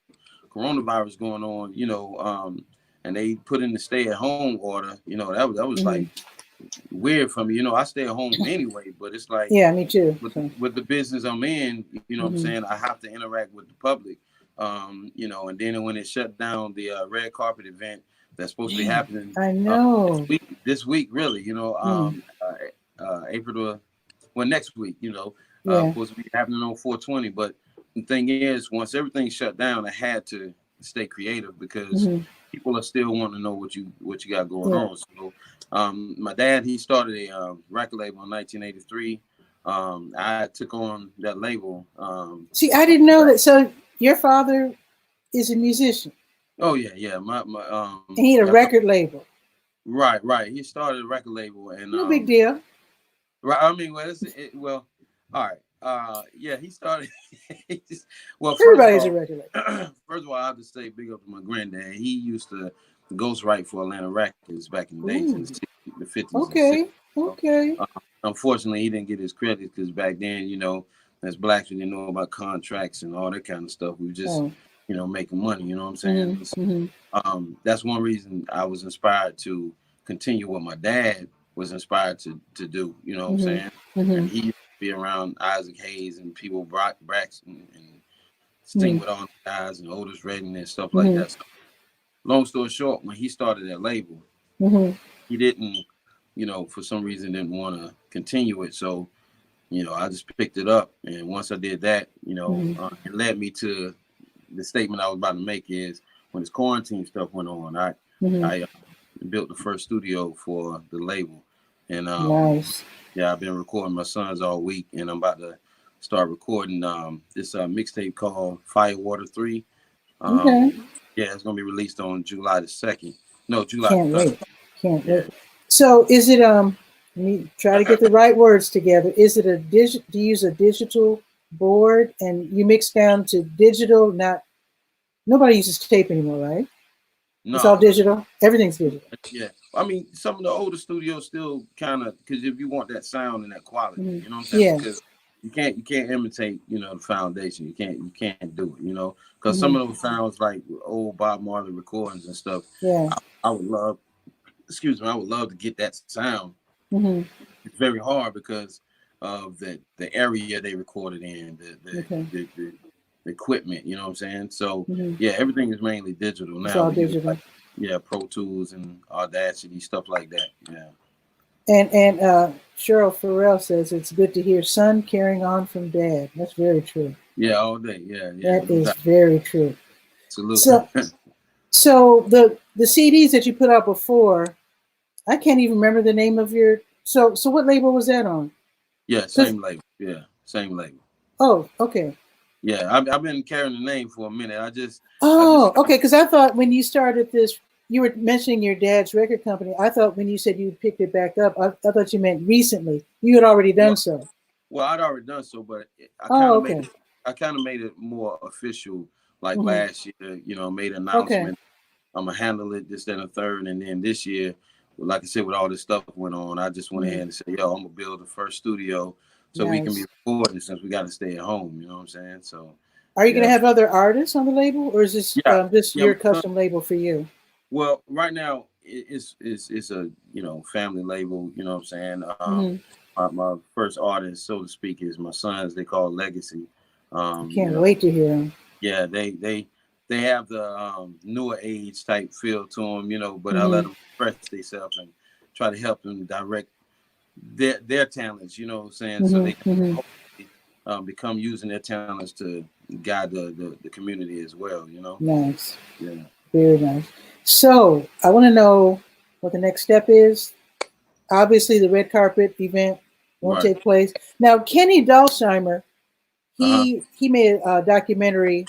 coronavirus going on, and they put in the stay at home order. That was like Mm-hmm. weird for me. I stay at home anyway, but it's like Yeah, me too. with So. with the business I'm in, what I'm Mm-hmm. saying, I have to interact with the public. And then when it shut down the red carpet event that's supposed to be Man, happening I this know. week, really, Mm, April next week, yeah. supposed to be happening on 420. But the thing is, once everything shut down, I had to stay creative because Mm-hmm. people are still wanting to know what you got going Yeah. on. So, my dad, he started a record label in 1983. I took on that label. See, I didn't know that. So your father is a musician Oh yeah. My and he had a yeah, record label. right. He started a record label and No big deal. right. I mean, well, all right. Yeah, he started. Well, first of Everybody has a all, record label. first of all, I have to say big up to my granddad. He used to ghostwrite for Atlanta Records back in the days in Ooh. the 60s, the 50s and 60s. Okay. Okay. Uh, Unfortunately, he didn't get his credit because back then, as blacks, we didn't know about contracts and all that kind of stuff. We were just, Oh. making money. You know what I'm saying? Mm-hmm. Mm-hmm. That's one reason I was inspired to continue what my dad was inspired to do. You know what I'm saying? Mm-hmm. Mm-hmm. And he used to be around Isaac Hayes and people Braxton and sing Mm-hmm. with all the guys and Otis Redding and stuff like Mm-hmm. that. So, long story short, when he started that label, Mm-hmm. he didn't, for some reason didn't want to continue it. So, I just picked it up. And once I did that, Mm-hmm. it led me to the statement I was about to make is when this quarantine stuff went on, Mm-hmm. I built the first studio for the label. And Nice. yeah, I've been recording my sons all week and I'm about to start recording this mixtape called Firewater 3. Okay. Yeah, it's gonna be released on July the 2nd. No, July Can't the 3rd. wait. Can't Yeah. wait. So is it let me try to get the right words together. Is it do you use a digital board and you mix down to digital? Not nobody uses tape anymore, right? It's all No, no. digital. Everything's digital. Yeah. I mean, some of the older studios still kind of, because if you want that sound and that quality, Mm-hmm. you know what I'm saying? Yeah. Because you can't imitate, the foundation. You can't do it, because some Mm-hmm. of those sounds like old Bob Marley recordings and stuff. Yeah. I would love, excuse me, I would love to get that sound. Mm-hmm. It's very hard because of the area they recorded in, Okay. the equipment. You know what I'm saying? So Mm-hmm. yeah, everything is mainly digital It's now. all We use like digital. Yeah, Pro Tools and Audacity, stuff like that. Yeah. And Cheryl Farrell says it's good to hear son carrying on from dad. That's very true. Yeah, all day. Yeah, yeah. That No is doubt. very true. Absolutely. So so the CDs that you put out before, I can't even remember the name of your. So what label was that on? Yeah, Cause same label. Yeah, same label. oh, okay. Yeah, I've been carrying the name for a minute. I just Oh, okay. Because I thought when you started this, you were mentioning your dad's record company. I thought when you said you picked it back up, I thought you meant recently. You had already done well, so. well, I'd already done so, but Oh, okay. I kind of made it more official. Like Hmm. last year, made an Okay. announcement. I'm gonna handle it this, then, a third, and then this year, like I said, with all this stuff went on, I just went Hmm. ahead and said, "Yo, I'm gonna build the first studio so we can be Nice. recording since we got to stay at home." You know what I'm saying? So, Are you going to yeah, have other artists on the label, or is this yeah, just yeah. your custom label for you? Well, right now it's a family label. You know what I'm saying? Hmm. My first artist, so to speak, is my sons. They call Legacy. I You can't know, wait to hear them. yeah, they have the newer age type feel to them. But I Hmm. let them express themselves and try to help them direct their talents. You know what I'm saying? So Hmm. they can Hmm. hopefully become using their talents to guide the community as well. Nice. Yeah. Very nice. So I want to know what the next step is. Obviously, the red carpet event won't Right. take place. Now, Kenny Dalsheimer, Uh huh. he made a documentary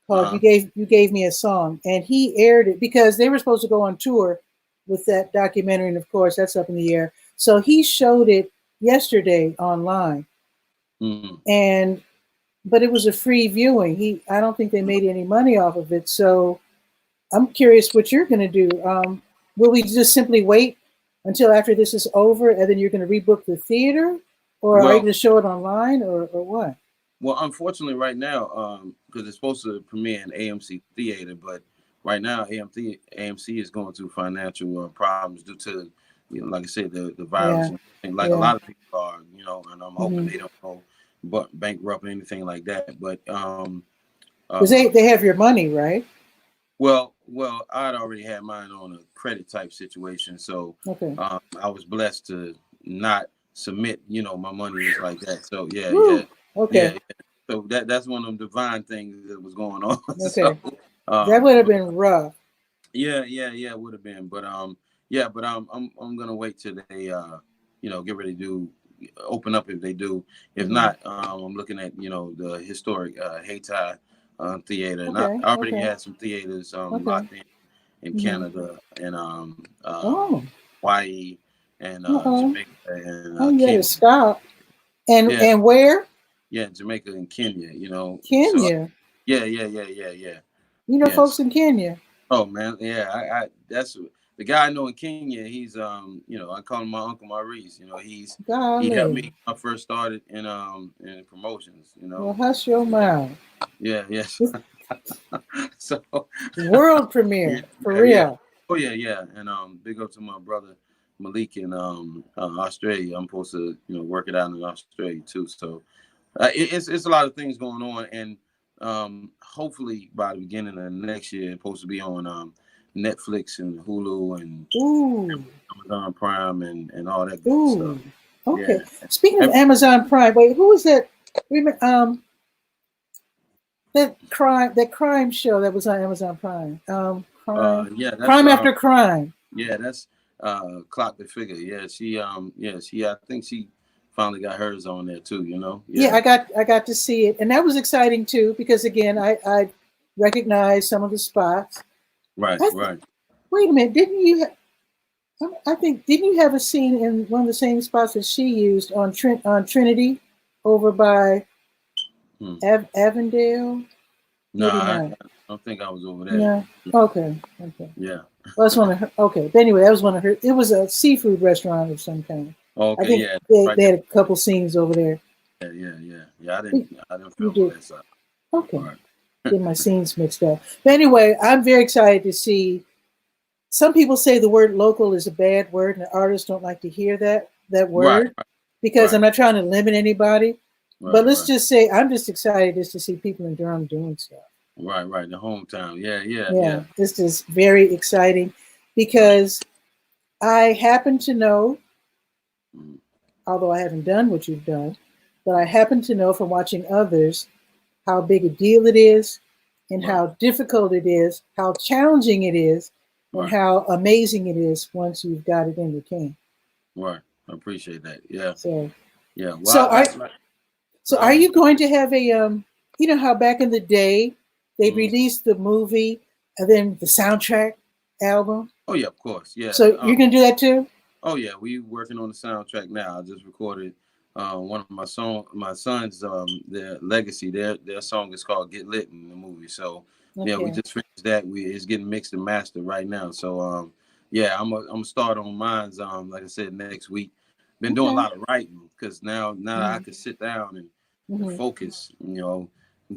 Uh called huh. You Gave Me a Song," and he aired it because they were supposed to go on tour with that documentary, and of course, that's up in the air. So he showed it yesterday online, Mm-hmm. and but it was a free viewing. I don't think they made any money off of it. So I'm curious what you're going to do. Will we just simply wait until after this is over, and then you're going to rebook the theater, or are you Well, going to show it online, or what? well, unfortunately, right now, because it's supposed to premiere in AMC Theater, but right now, AMC is going through financial problems due to, like I said, the virus, Yeah, and like a yeah. lot of people are, and I'm hoping Mm-hmm. they don't go but bankrupt or anything like that. But Because uh, they have your money, right? well, I'd already had mine on a credit type situation, so Okay. I was blessed to not submit, my monies like that. So yeah, yeah, Woo. Okay. yeah. So that's one of them divine things that was going on. So Okay. That would have but been rough. yeah, it would have been. But yeah, but I'm gonna wait till they get ready to open up if they do. If Hmm. not, I'm looking at the historic Hayti theater, and I Okay. already Okay. had some theaters Okay. locked in Hmm. Canada and Oh. Hawaii and Uh-oh. Jamaica and Oh, you better Kenya. stop. Yeah, And where? yeah, Jamaica and Kenya. So Kenya. yeah. You know folks Yes. in Kenya. Oh man, yeah. I that's the guy I know in Kenya. He's I call him my uncle Maurice. He helped Golly. me when I first started in promotions. Well, hush your Yeah, mouth. yes. This So world yeah, premiere, for yeah. real. Oh yeah. And big up to my brother Malik in Australia. I'm supposed to work it out in Australia too. So it's a lot of things going on, and hopefully by the beginning of next year, it's supposed to be on Netflix and Hulu and Ooh. Amazon Prime and all that good stuff. Ooh. Okay. Yeah. Speaking of Every- Amazon Prime, wait, who was that? That crime show that was on Amazon Prime. yeah, that's Crime After Crime. yeah, that's Clock the Figure. She I think she finally got hers on there too. Yeah, Yeah. I got to see it, and that was exciting too because again, I recognized some of the spots. Right. I th- Right. Wait a minute, didn't you? I think didn't you have a scene in one of the same spots that she used on Trinity, over by Hmm. Avondale? No, Maybe I not. don't think I was over there. No. Okay. Okay. Yeah. Well, that's one of her. Okay. But anyway, that was one of her. It was a seafood restaurant of some kind. I Okay. think Yeah. they, Right they there. had a couple scenes over there. Yeah. You I didn't you film on did. that side. Okay. Right. Get my scenes mixed up. But anyway, I'm very excited to see. Some people say the word local is a bad word, and artists don't like to hear that Right. word because I'm Right. not trying to limit anybody. But let's Right. just say I'm just excited just to see people in Durham doing stuff. Right. The hometown. Yeah. Yeah, this is very exciting Right. because I happen to know, Mm, although I haven't done what you've done, but I happen to know from watching others how big a deal it is and right. how difficult it is, how challenging it is, and Right. how amazing it is once you've got it in the can. Right. I appreciate that. Yeah. So, Yeah. so Well, are like so I are was. you going to have a you know how back in the day they Mm, released the movie and then the soundtrack album? oh yeah, of course. Yeah. So you're gonna do that too? Oh yeah, we working on the soundtrack now. I just recorded one of my sons, their legacy. Their song is called "Get Lit" in the movie. So yeah, we Okay. just finished that. It's getting mixed and mastered right now. So yeah, I'm gonna start on mine's. Like I said, next week. Been doing a Okay. lot of writing because now that I Mm-hmm. can sit down and Mm-hmm. focus. And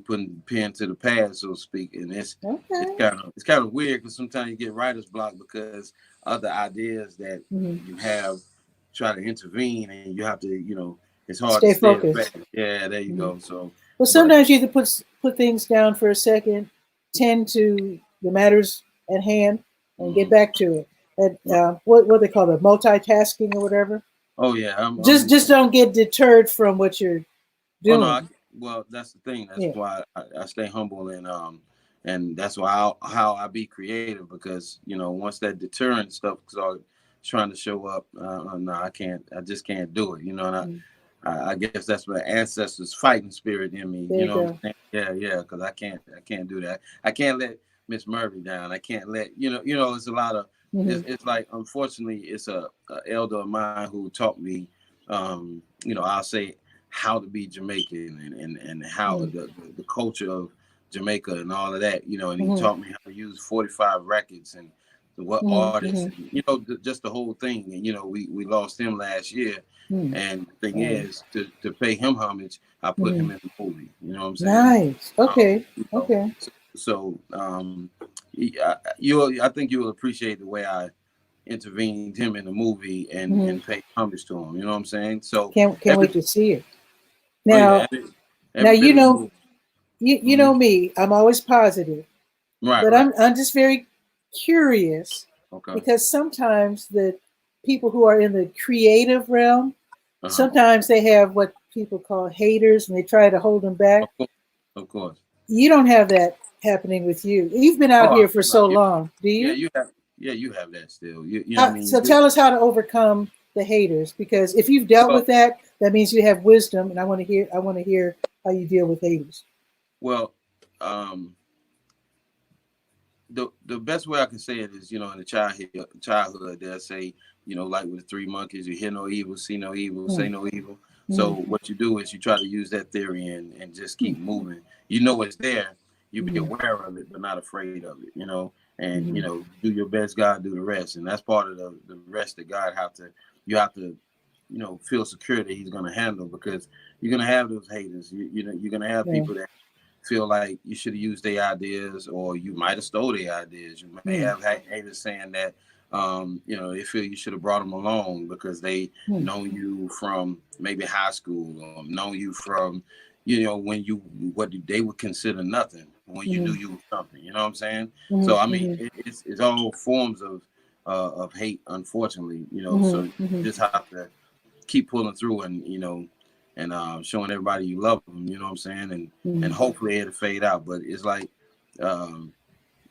putting pen to the pad, so to speak. And it's Okay. kind of weird because sometimes you get writer's block because other ideas that Mm-hmm. you have try to intervene and you have to, it's hard to Stay stay fast. focused. Yeah, there you Mm-hmm. go. So, Well, but sometimes you have to put things down for a second, tend to the matters at hand, and get mhm, back to it. And right. what they call it, multitasking or whatever. Oh yeah, Just don't get deterred from what you're oh no, doing. well that's the thing. That's Yeah. why I stay humble and that's why how I be creative because once that deterrent stuff starts trying to show up, no, I can't. I just can't do it. And Mm. I guess that's my ancestors' fighting spirit in me. There You you know what go. I'm saying? Yeah, because I can't do that. I can't let Miss Murphy down. I can't let It's a lot of Hmm. it's like unfortunately it's a elder of mine who taught me, I'll say how to be Jamaican and how Hmm. the culture of Jamaica and all of that. And he Hmm. taught me how to use 45 records and what Hmm. artists Hmm. and just the whole thing. And we lost him last year. Hmm. And the thing Sorry. is, to pay him homage, I put Hmm. him in the movie. You know what I'm saying? Nice. Okay. Okay. I think you will appreciate the way I intervened him in the movie Hmm. and paid homage to him. You know what I'm saying? So Can't every wait to see it. oh yeah, Now, every bit you of the know movie. you Hmm. know me. I'm always positive, but Right. I'm just very curious Okay. because sometimes the people who are in the creative realm, Uh-huh. sometimes they have what people call haters and they try to hold them back. Of course. Of course. You don't have that happening with you. You've been out Oh, here for no, so long, do yeah, you? you have. Yeah, you have that still. You know what I mean? So tell us how to overcome the haters because if you've dealt Well, with that, that means you have wisdom, and I want to hear how you deal with haters. well, um, the best way I can say it is, in the childhood, they'll say, like with the three monkeys, you hear no evil, see no evil, say Hmm. no evil. So Hmm. what you do is you try to use that theory and just Hmm. keep moving. You know it's there. You be Hmm. aware of it, but not afraid of it. And Hmm. do your best. God do the rest, and that's part of the rest that God you have to feel secure that He's going to handle because you're going to have those haters. You're going to have Yeah. people that feel like you should have used their ideas or you might have stole their ideas. You may Hmm. have haters saying that they feel you should have brought them along because they Hmm. know you from maybe high school or know you from when you what they would consider nothing when you knew Hmm. you were something. You know what I'm saying? Hmm. So I mean, Hmm. it's all forms of hate, unfortunately. Hmm. So you Hmm. just have to keep pulling through and and showing everybody you love them. You know what I'm saying? And Hmm. hopefully it'll fade out. But it's like um,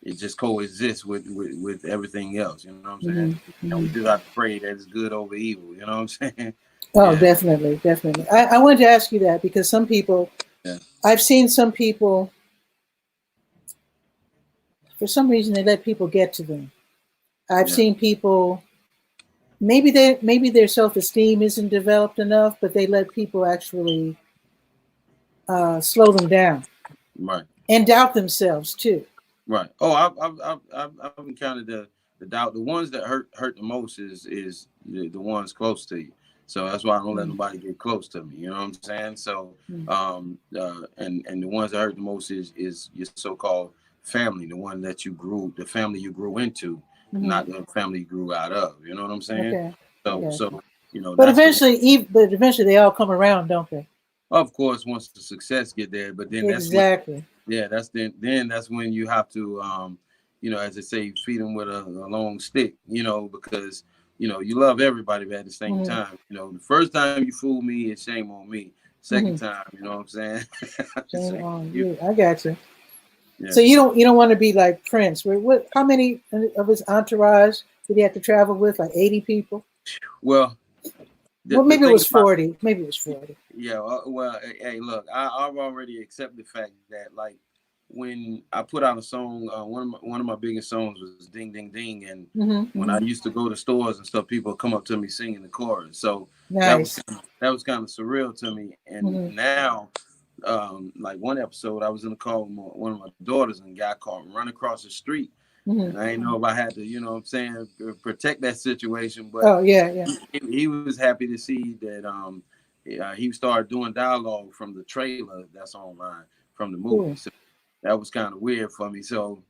it just coexists with everything else. You know what I'm saying? Hmm. And we Hmm. do have to pray that it's good over evil. You know what I'm saying? Oh, Yeah, definitely, definitely. I wanted to ask you that because some people, yeah, I've seen some people, for some reason, they let people get to them. I've yeah. seen people, maybe their self esteem isn't developed enough, but they let people actually slow them down Right. and doubt themselves too. Right. Oh, I've encountered the doubt. The ones that hurt the most is the ones close to you. So that's why I don't let Mm. nobody get close to me. You know what I'm saying? So Mm. and the ones that hurt the most is your so-called family, the one that the family you grew into, Hmm. not the family you grew out of. You know what I'm saying? Okay, I So got you. so that's the one. But eventually they all come around, don't they? Of course, once the success get there, but then that's when, Exactly. yeah, then that's when you have to, as they say, feed them with a long stick, because you love everybody, but at the same Mm-hmm. time, the first time you fool me, it's shame on me. Second Mm-hmm. time, you know what I'm saying? Shame Same on you. you. I got you. Yeah. So you don't want to be like Prince. What? How many of his entourage did he have to travel with? Like 80 people? Well, Well, the maybe it thing was about 40. Maybe it was 40. Yeah, well, hey, look, I've already accepted the fact that, like, when I put out a song, one of my biggest songs was "Ding Ding Ding," and Mm-hmm, when I mm-hmm. used to go to stores and stuff, people would come up to me singing the chorus. So that was Nice. that was kind of surreal to me. And Mm-hmm. now, like one episode, I was in the car with one of my daughters, and a guy called run across the street, Mm-hmm. and I didn't know if I had to, what I'm saying, protect that situation, but Oh yeah, yeah. he was happy to see that he started doing dialogue from the trailer that's online from the movie. Cool. So that was kind of weird for me. So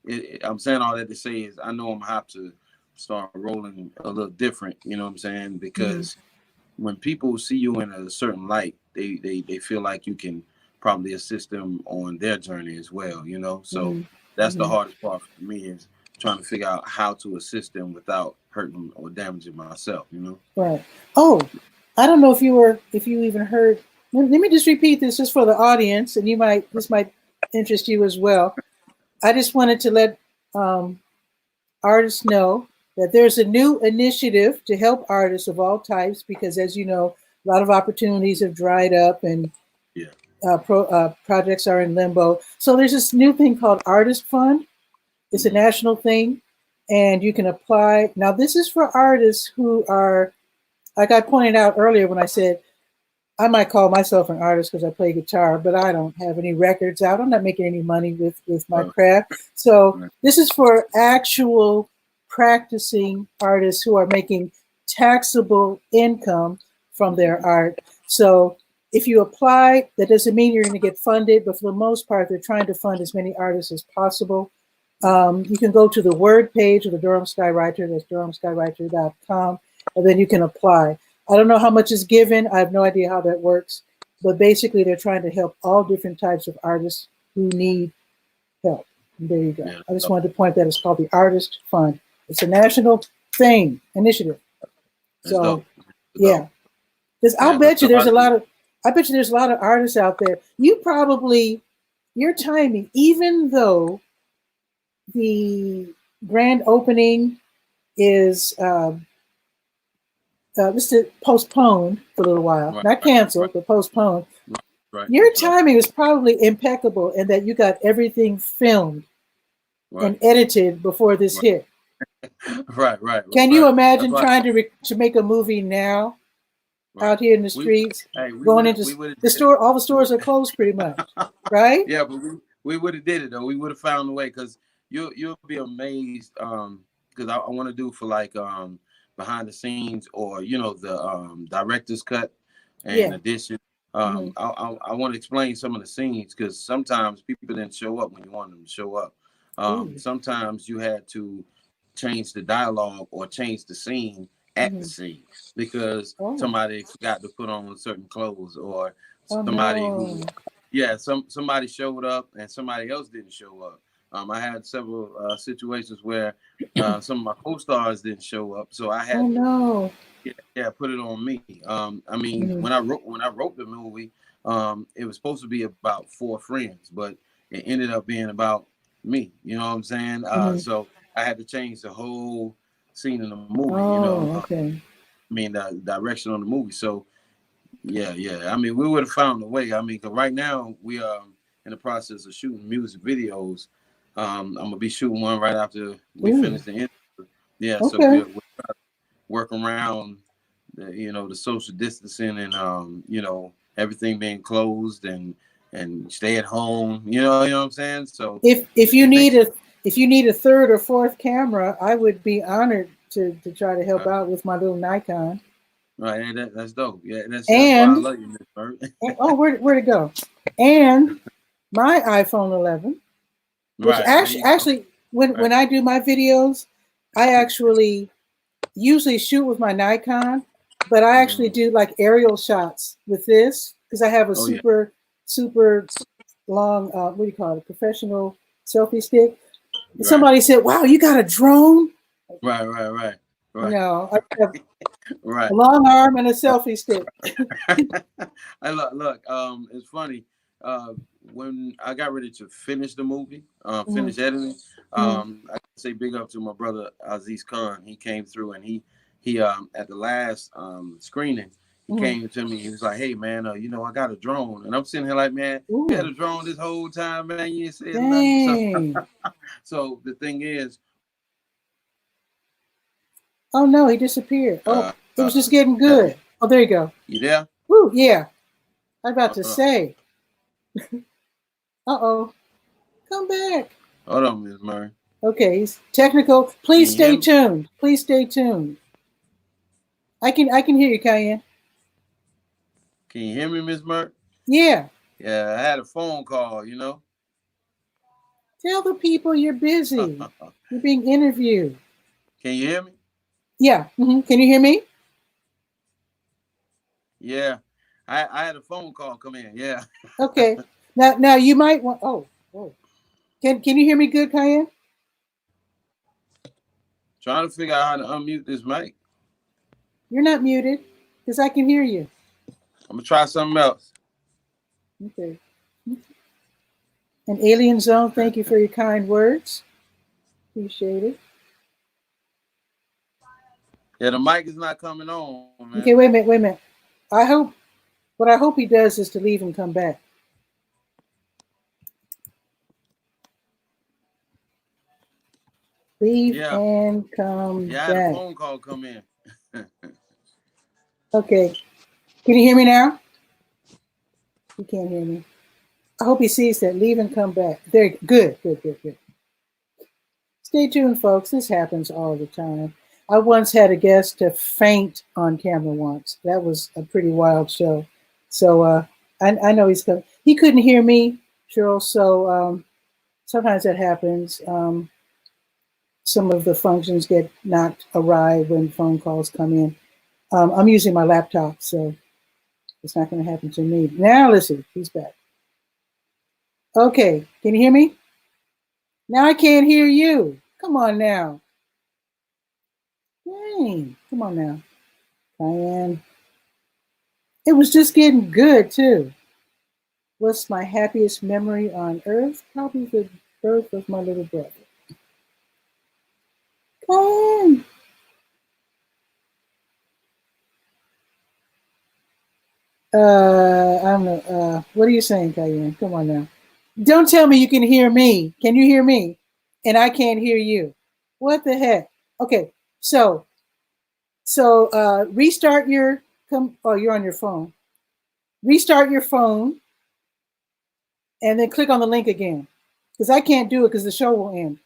I'm saying all that to say is I know I'm gonna have to start rolling a little different. You know what I'm saying? Mm-hmm. Because when people see you in a certain light, they feel like you can probably assist them on their journey as well. So Mm-hmm. that's the Mm-hmm. hardest part for me is trying to figure out how to assist them without hurting or damaging myself. Right. Oh, I don't know if you even heard. Let me just repeat this just for the audience, and this might interest you as well. I just wanted to let um, artists know that there's a new initiative to help artists of all types because, as you know, a lot of opportunities have dried up and Yeah. projects are in limbo. So there's this new thing called Artist Fund. It's a Mm-hmm. national thing, and you can apply. Now, this is for artists who are, like I pointed out earlier when I said I might call myself an artist because I play guitar, but I don't have any records out. I'm not making any money with my Right. craft. So Right. this is for actual practicing artists who are making taxable income from their art. So if you apply, that doesn't mean you're going to get funded, but for the most part, they're trying to fund as many artists as possible. You can go to the word page of the Durham Skywriter, that's durhamskywriter.com, and then you can apply. I don't know how much is given. I have no idea how that works. But basically, they're trying to help all different types of artists who need help. And there you go. Yeah. I just wanted to point that it's called the Artist Fund. It's a national thing, initiative. That's So, dope. That's yeah. dope. Because Yeah, because I bet you there's a lot of artists out there. Your timing, even though the grand opening is just postponed for a little while, right, not right, right, canceled, but postponed. right, right. Your That's right. timing is probably impeccable in that you got everything filmed Right, and edited before this right, hit. right, right, Can you right. That's imagine why. trying to make a movie now Right. out here in the We streets, hey, we going would have into we would have the did it. store? All the We, stores are closed pretty much, right? yeah, but we would have did it though. We would have found a way because you'll be amazed. Because I want to do for like behind the scenes or the director's cut and Yeah. edition. Mm-hmm. I want to explain some of the scenes because sometimes people didn't show up when you wanted them to show up. Ooh. Sometimes you had to change the dialogue or change the scene at the Mm-hmm. scene because Oh. somebody forgot to put on certain clothes or Oh somebody who no. yeah somebody showed up and somebody else didn't show up. I had several situations where some of my co-stars didn't show up, so I Oh had to no. put it on me. I mean, Mm-hmm. when I wrote the movie, it was supposed to be about four friends, but it ended up being about me. You know what I'm saying? Mm-hmm. So I had to change the whole scene in the movie. Oh, okay. I mean, the direction on the movie. So yeah. I mean, we would have found a way. I mean, 'cause right now we are in the process of shooting music videos. I'm gonna be shooting one right after we Ooh. finish the interview. Yeah, so Okay. we'll work around the social distancing and everything being closed and stay at home. You know what I'm saying? So If I you think need a third or fourth camera, I would be honored to try to help uh, out with my little Nikon. right, and that's dope. Yeah, that's why I And, love you, Miss Bird. oh, where'd it go? And my iPhone 11, which Right, there you go. actually Right. when I do my videos, I actually usually shoot with my Nikon, but I actually Mhm. do like aerial shots with this because I have a Oh yeah. super long, what do you call it, professional selfie stick. And Right. somebody said, "Wow, you got a drone?" Right. Right. Right. Right. No, I have a Right. long arm and a selfie stick. I look. It's funny. Uh, when I got ready to finish the movie, Mm, finish editing, mm, I say big up to my brother Aziz Khan. He came through and he at the last screening, he mm. came to me. He was like, "Hey man, I got a drone," and I'm sitting here like, "Man, you had Ooh, a drone this whole time, man. You ain't said nothing." So, dang. so the thing is, Oh no, he disappeared. Oh, it was just getting that good. Oh, there you go. you there? Woo, yeah. I'm about to Uh, say. Uh-oh. Come back. hold on, Miss Murray. Okay, he's technical. Can Please you hear stay me? tuned. Please stay tuned. I can hear you, Cayenne. Can you hear me, Miss Murray? Yeah. Yeah, I had a phone call. Tell the people you're busy. Can You're being interviewed. you hear me? Yeah. Can you hear me? Yeah. I had a phone call come in. Yeah. Okay. Now you might want. Oh. Can you hear me good, Cayenne? Trying to figure out how to unmute this mic. You're not muted because I can hear you. I'm gonna try something else. Okay. An alien zone. Thank you for your kind words. Appreciate it. Yeah, the mic is not coming on, man. Okay, wait a minute, wait a minute. I hope what I hope he does is to leave and come back. Leave Yeah. and come Yeah, I had a back. phone call come in. Okay. Can you hear me now? He can't hear me. I hope he sees that. Leave and come back. There. Good. Stay tuned, folks. This happens all the time. I once had a guest to faint on camera once. That was a pretty wild show. So I know he's coming. He couldn't hear me, Cheryl. So sometimes that happens. Some of the functions get knocked awry when phone calls come in. I'm using my laptop, so it's not going to happen to me. Now listen, he's back. Okay, can you hear me? Now I can't hear you. Come on now. Dang, come on now, Diane. It was just getting good too. What's my happiest memory on earth? Probably the birth of my little brother. Come on. I don't know. What are you saying, Cayenne? Come on now. Don't tell me you can hear me. Can you hear me? And I can't hear you. What the heck? Okay, so restart your come. Oh, you're on your phone. Restart your phone and then click on the link again, because I can't do it because the show will end.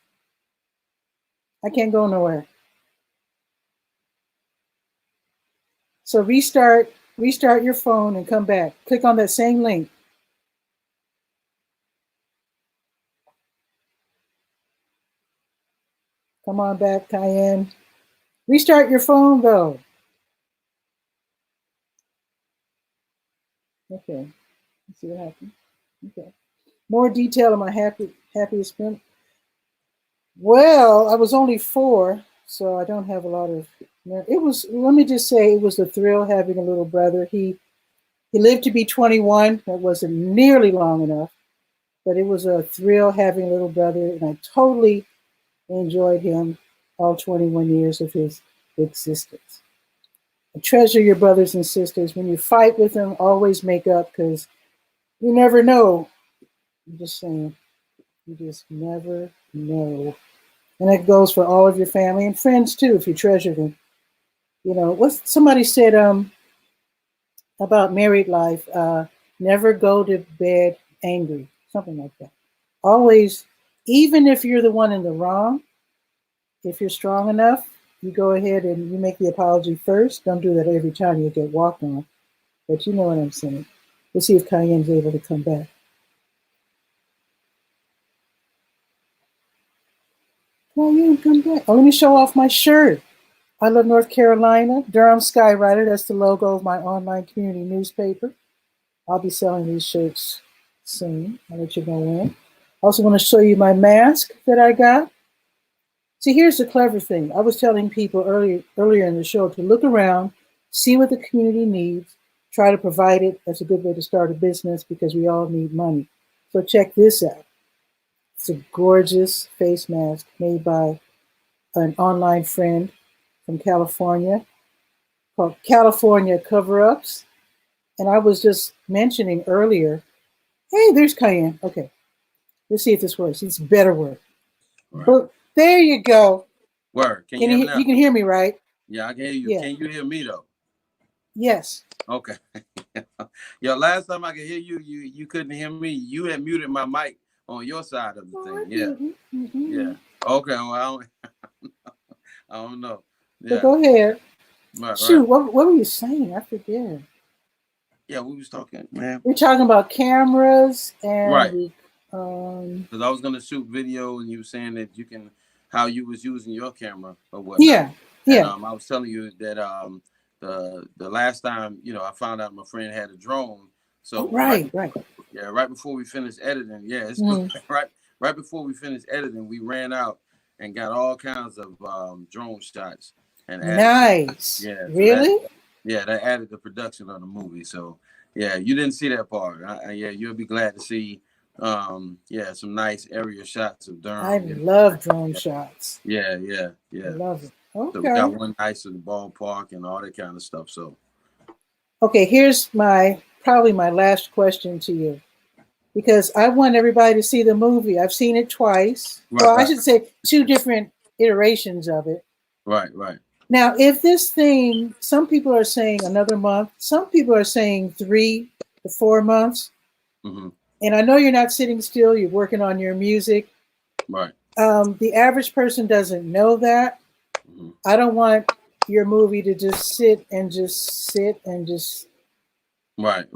I can't go nowhere. So restart your phone and come back. Click on that same link. Come on back, Cayenne. Restart your phone though. Okay, let's see what happens. Okay, more detail on my happiest memory. Well, I was only 4, so I don't have a lot of. It was. Let me just say, it was a thrill having a little brother. He lived to be 21. That wasn't nearly long enough, but it was a thrill having a little brother, and I totally enjoyed him all 21 years of his existence. Treasure your brothers and sisters. When you fight with them, always make up, because you never know. I'm just saying, you just never know. And that goes for all of your family and friends too, if you treasure them. What somebody said about married life, never go to bed angry, something like that. Always, even if you're the one in the wrong, if you're strong enough, you go ahead and you make the apology first. Don't do that every time you get walked on, but you know what I'm saying. We'll see if Cayenne's able to come back. Cayenne, come back. Oh, let me show off my shirt. I love North Carolina, Durham Skywriter. That's the logo of my online community newspaper. I'll be selling these shirts soon. I'll let you know when. I also want to show you my mask that I got. See, here's the clever thing. I was telling people earlier in the show to look around, see what the community needs, try to provide it. That's a good way to start a business because we all need money. So check this out. It's a gorgeous face mask made by an online friend from California called California Cover-Ups. And I was just mentioning earlier, hey, there's Cayenne. Okay, let's see if this works. It's better work. Right. But there you go. Word. Can you hear me now? You can hear me, right? Yeah, I can hear you. Yeah. Can you hear me though? Yes. Okay. Yo, last time I could hear you, you couldn't hear me. You had muted my mic on your side of the thing. Yeah. Mm-hmm. Yeah. Okay. Well, I don't know. Yeah. But go ahead. Right. Shoot, what were you saying? I forget. Yeah, we was talking, man. We're talking about cameras and right. Because I was gonna shoot video, and you were saying that you can, how you was using your camera or whatnot. Yeah. Yeah. And I was telling you that the last time, I found out my friend had a drone. So right. Yeah, right before we finished editing. Yeah, it's right before we finished editing, we ran out and got all kinds of drone shots. And nice. Yeah. Really? That added the production of the movie. So yeah, you didn't see that part. Yeah, you'll be glad to see. Some nice area shots of Durham. I love drone shots. Yeah. I love it. Okay. So we got one nice in the ballpark and all that kind of stuff. So okay, here's probably my last question to you, because I want everybody to see the movie. I've seen it twice. I should say 2 different iterations of it. Right. Now, if this thing, some people are saying another month, some people are saying 3 to 4 months. Mm-hmm. And I know you're not sitting still, you're working on your music. Right. The average person doesn't know that. Mm-hmm. I don't want your movie to just sit and just. Right.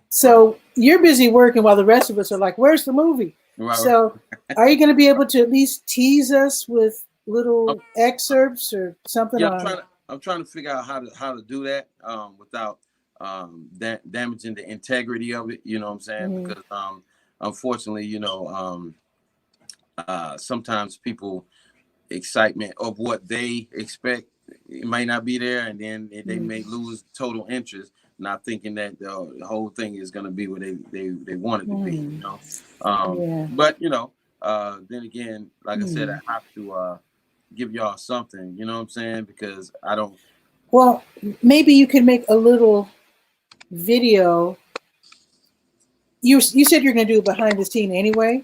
So you're busy working while the rest of us are like, where's the movie? Right. So are you going to be able to at least tease us with little excerpts or something? Yeah, I'm trying to figure out how to do that without damaging the integrity of it. You know what I'm saying? Mm-hmm. Because unfortunately, sometimes people excitement of what they expect, it might not be there, and then they may lose total interest, not thinking that the whole thing is going to be what they want it to be. But then again, like I said, I have to give y'all something, you know what I'm saying? Because I don't. Well, maybe you could make a little video. You said you're going to do it behind the scene anyway.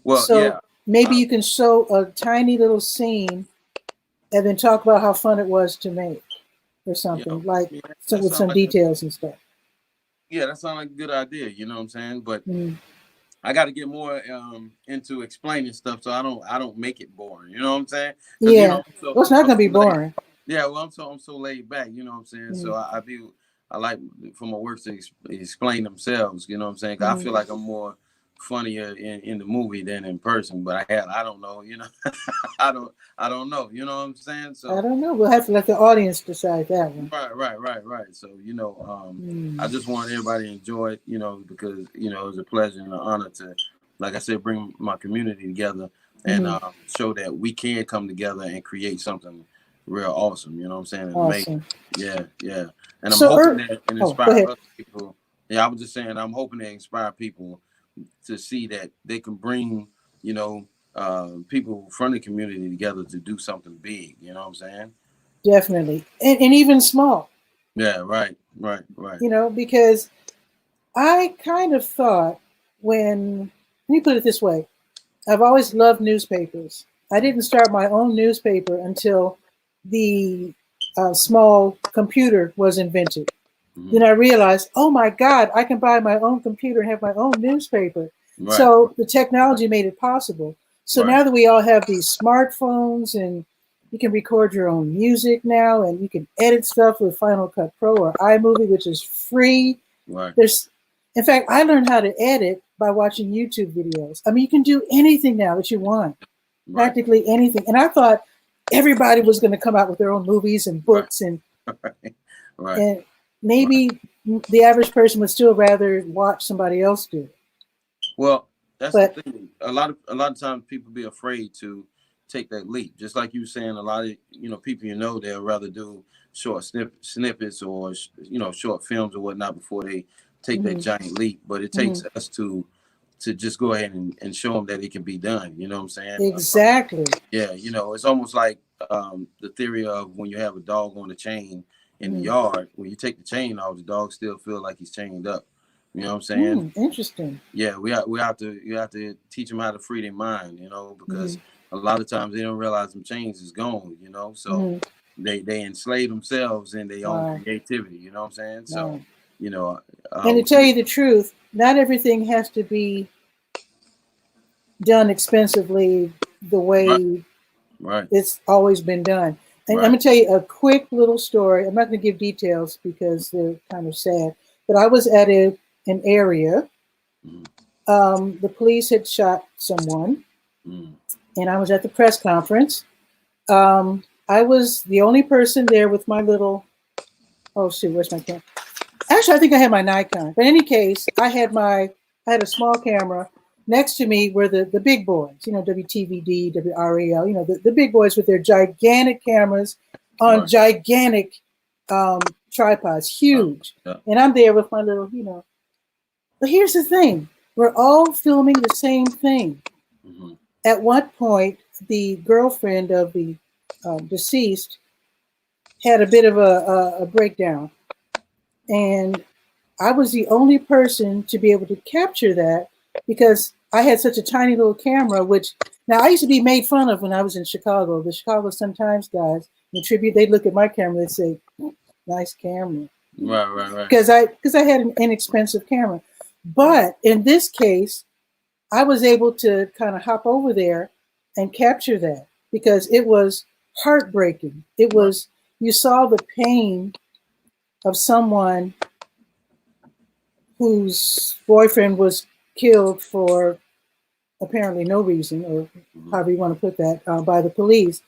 Well, so maybe you can show a tiny little scene and then talk about how fun it was to make or something, with some details and stuff. Yeah, that sounds like a good idea. You know what I'm saying? But I got to get more into explaining stuff so I don't make it boring. You know what I'm saying? Yeah. It's not going to be boring. Yeah. Well, I'm so laid back. You know what I'm saying? So I like for my works to explain themselves. You know what I'm saying? 'Cause I feel like I'm more funnier in the movie than in person, but I don't know, I don't know, you know what I'm saying? So I don't know. We'll have to let the audience decide that one. Right. So I just want everybody to enjoy it, because it was a pleasure and an honor to, like I said, bring my community together and show that we can come together and create something real awesome. You know what I'm saying? And awesome. Yeah. And I'm hoping that and inspire other people. Yeah, I was just saying I'm hoping to inspire people to see that they can bring, people from the community together to do something big. You know what I'm saying? Definitely. And even small. Yeah, right. Because I kind of thought let me put it this way. I've always loved newspapers. I didn't start my own newspaper until the small computer was invented. Then I realized, oh my God, I can buy my own computer and have my own newspaper. Right. So the technology made it possible. So now that we all have these smartphones and you can record your own music now and you can edit stuff with Final Cut Pro or iMovie, which is free. Right. In fact, I learned how to edit by watching YouTube videos. I mean, you can do anything now that you want, practically anything. And I thought everybody was going to come out with their own movies and books and maybe the average person would still rather watch somebody else do it. Well, that's the But thing. A lot of times people be afraid to take that leap. Just like you were saying, a lot of people they'll rather do short snippets or short films or whatnot before they take that mhm, giant leap. But it takes mhm, us to just go ahead and show them that it can be done. You know what I'm saying? exactly. Yeah, it's almost like the theory of when you have a dog on a chain in the Mm, yard. When you take the chain off, the dog still feel like he's chained up. You know what I'm saying? interesting. Yeah, we have to you have to teach them how to free their mind, because Hmm. a lot of times they don't realize them chains is gone, so Hmm. they enslave themselves in their own Wow, creativity, you know what I'm saying? So, wow. you know, And to tell you the truth, not everything has to be done expensively the right, way right, it's always been done. And I'm right, going to tell you a quick little story. I'm not going to give details because they're kind of sad. But I was at an area. mm, The police had shot someone, mm, and I was at the press conference. I was the only person there with my little. Oh shoot, where's my camera? Actually, I think I had my Nikon. But in any case, I had a small camera. Next to me were the big boys, WTVD, WREL, the big boys with their gigantic cameras on right, gigantic tripods, huge. yeah, And I'm there with my little. But here's the thing: we're all filming the same thing. mm-hmm, At one point, the girlfriend of the deceased had a bit of a breakdown, and I was the only person to be able to capture that because I had such a tiny little camera. Which now I used to be made fun of when I was in Chicago. The Chicago Sun-Times guys, in tribute, they'd look at my camera, they'd say, "Nice camera," right, right, right, because I had an inexpensive camera. right, But in this case, I was able to kind of hop over there and capture that because it was heartbreaking. It right, was, you saw the pain of someone whose boyfriend was killed for apparently no reason, or mm-hmm, however you want to put that, by the police.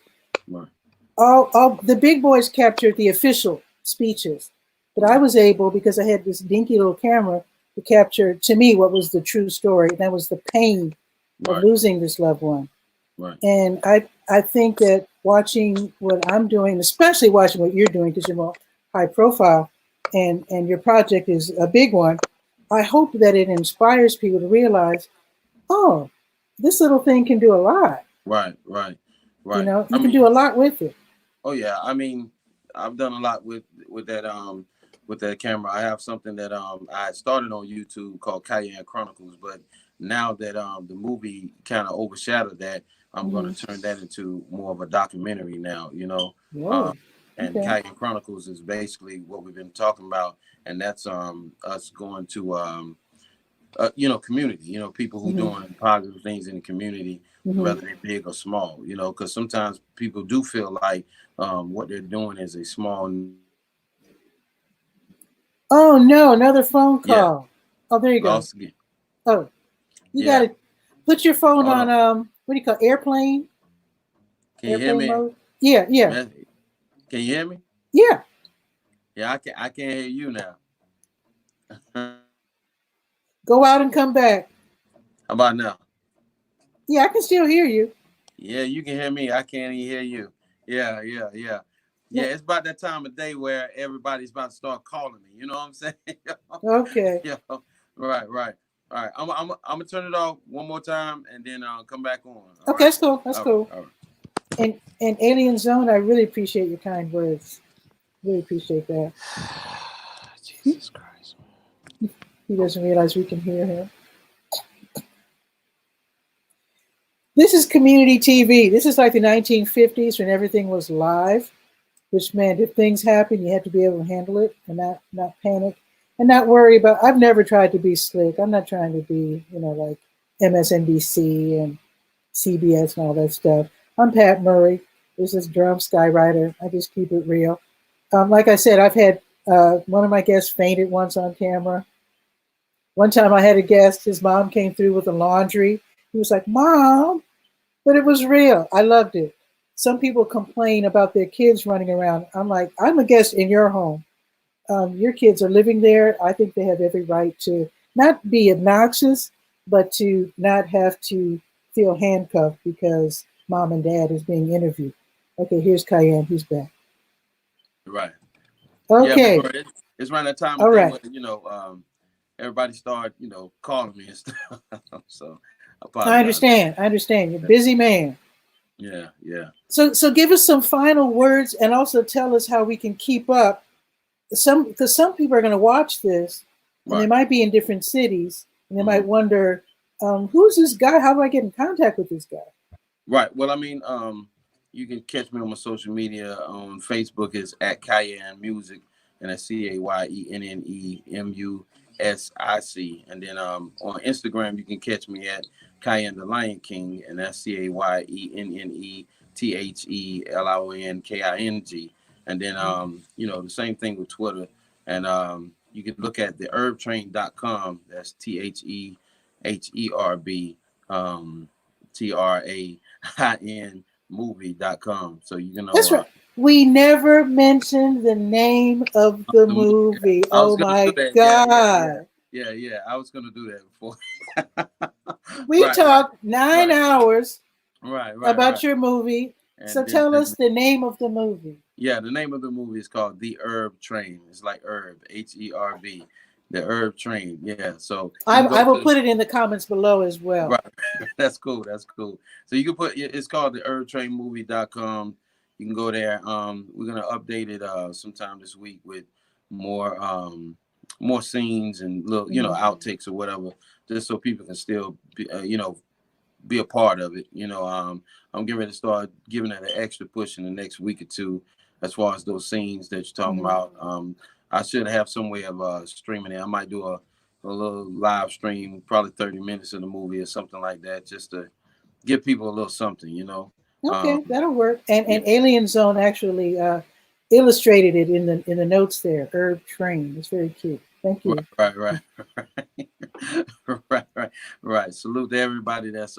right, All the big boys captured the official speeches, but I right, was able, because I had this dinky little camera, to capture to me what was the true story, and that was the pain of right, losing this loved one. right, And I think that watching what I'm doing, especially watching what you're doing, because you're more high profile, and your project is a big one. I hope that it inspires people to realize, oh, this little thing can do a lot. right, right, You right. know, I you can mean, do a lot with it. oh yeah, I mean, I've done a lot with that camera. I have something that I started on YouTube called Cayenne Chronicles, but now that the movie kind of overshadowed that, I'm Hmm. gonna turn that into more of a documentary now. Whoa. Um, and Okay. Cayenne Chronicles is basically what we've been talking about, and that's us going to community, people who Hmm. doing positive things in the community, Hmm. whether they're big or small, because sometimes people do feel like what they're doing is a small, Oh no, another phone yeah, call. Oh, there you go. lost again. Oh, you got Yeah, to put your phone hold on on. what do you call, Can you hear airplane me? mode? Yeah, yeah, Man, can you hear me? yeah. Yeah, I can't hear you now. How Go out and come back. about now? Yeah, I can still hear you. Yeah, you can hear me. I can't even hear you. Yeah, yeah, yeah. Yeah, Yeah. it's about that time of day where everybody's about to start calling me. You know what I'm saying? Okay. Yeah, right, right. All right. I'm gonna turn it off one more time and then come back on. All Okay, right. that's cool. That's All right. cool. All right. And Alien Zone, I really appreciate your kind words. Really appreciate that. Jesus Christ. He doesn't realize we can hear him. This is community TV. This is like the 1950s when everything was live, which meant if things happen, you had to be able to handle it and not panic and not worry about. I've never tried to be slick. I'm not trying to be, like MSNBC and CBS and all that stuff. I'm Pat Murray. This is Drum Skywriter. I just keep it real. Like I said, I've had one of my guests fainted once on camera. One time I had a guest, his mom came through with the laundry. He was like, "Mom," but it was real. I loved it. Some people complain about their kids running around. I'm like, I'm a guest in your home. your kids are living there. I think they have every right to not be obnoxious, but to not have to feel handcuffed because mom and dad is being interviewed. Okay, here's Cayenne. He's back. Right. Yeah, but Okay, bro, it's around that time all of day right. when everybody start calling me and stuff. So I I apologize. understand. I understand. You're a busy man. Yeah, yeah. So give us some final words and also tell us how we can keep up. Because some people are going to watch this and they Right. might be in different cities and they Hmm. might wonder, who's this guy? How do I get in contact with this guy? Right. Well, I mean, you can catch me on my social media. On Facebook is at Cayenne Music, and that's CayенneMusic. And then on Instagram, you can catch me at Cayenne the Lion King, and that's CayenneTheLionking. And then the same thing with Twitter. And you can look at theherbtrain.com. That's TheHerb. TRAIN movie.com. So you That's right. We never mentioned the name of the the movie. movie. I was Oh gonna do my that. God. Yeah. I was gonna do that before. We Right, right, talked nine right, hours right. about your movie. So And then tell us the name of the movie. yeah, the name of the movie is called The Herb Train. It's like herb, Herb. The Herb Train. Yeah. So you can go I will to put it in the comments below as well. right. That's cool. That's cool. So you can it's called the herbtrainmovie.com. You can go there. We're gonna update it sometime this week with more more scenes and little Mhm. outtakes or whatever, just so people can still be a part of it. I'm getting ready to start giving it an extra push in the next week or two, as far as those scenes that you're talking Mhm. about. I should have some way of streaming it. I might do a little live stream, probably 30 minutes of the movie or something like that, just to give people a little something. Okay, Um, that'll work. And yeah, Alien Zone actually illustrated it in the notes there. Herb Train. It's very cute. Thank you. right, right. Salute to everybody that's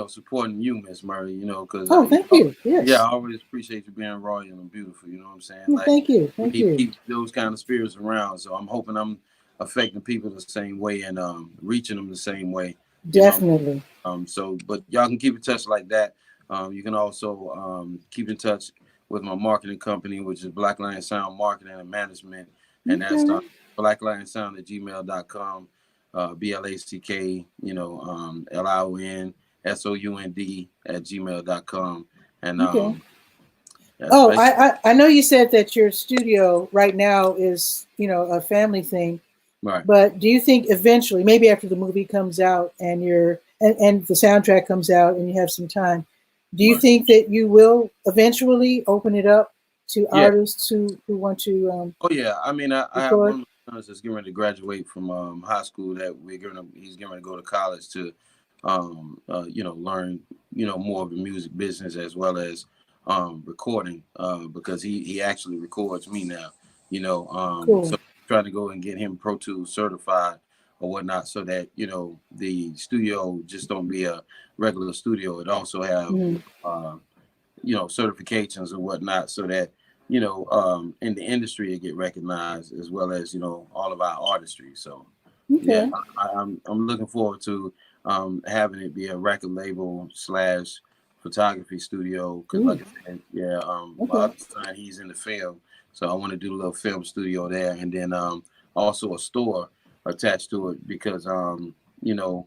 supporting you, Miss Murray. Because Oh, thank you. yeah, I Yes. always appreciate you being royal and beautiful. You know what I'm saying? Yeah, Like thank you. we Thank need to you. keep those kind of spirits around. So I'm hoping I'm affecting people the same way and reaching them the same way. You know. Definitely. But y'all can keep in touch like that. You can also keep in touch with my marketing company, which is Black Lion Sound Marketing and Management, and that's Okay. blacklion@sound gmail.com. BLACK, LIONSOUND@gmail.com. And Okay. that's Oh, basically I know you said that your studio right now is, a family thing, right. but do you think eventually, maybe after the movie comes out and and the soundtrack comes out and you have some time, do you Right. think that you will eventually open it up to Yeah. artists who want to Oh yeah, I mean, I have one record? of my sons that's getting ready to graduate from high school. He's getting ready to go to college to, learn more of the music business as well as recording because he actually records me now. Cool. So trying to go and get him Pro Tools certified or whatnot, so that the studio just don't be a regular studio. It also have Mhm. certifications and whatnot, so that in the industry it get recognized as well as all of our artistry. So yeah, Okay. I'm looking forward to having it be a record label slash photography studio, because Ooh, like I said, yeah, my okay. other son, he's in the film, so I want to do a little film studio there, and then also a store attached to it, because you know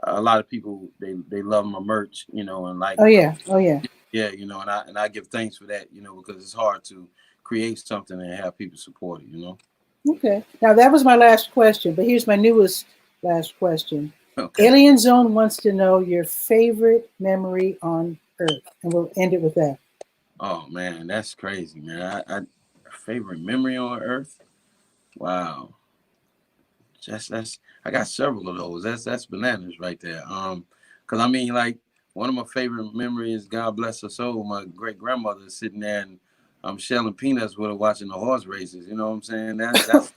a lot of people, they love my merch, and like Oh my, yeah. Oh yeah. yeah, and I give thanks for that, because it's hard to create something and have people support it. Okay. Now that was my last question, but here's my newest last question. Okay. Alien Zone wants to know your favorite memory on Earth, and we'll end it with that. Oh man, that's crazy, man. I favorite memory on Earth. Wow, that's I got several of those. That's bananas right there. Cause I mean, like, one of my favorite memories, God bless her soul, my great grandmother sitting there and shelling peanuts with her watching the horse races. You know what I'm saying?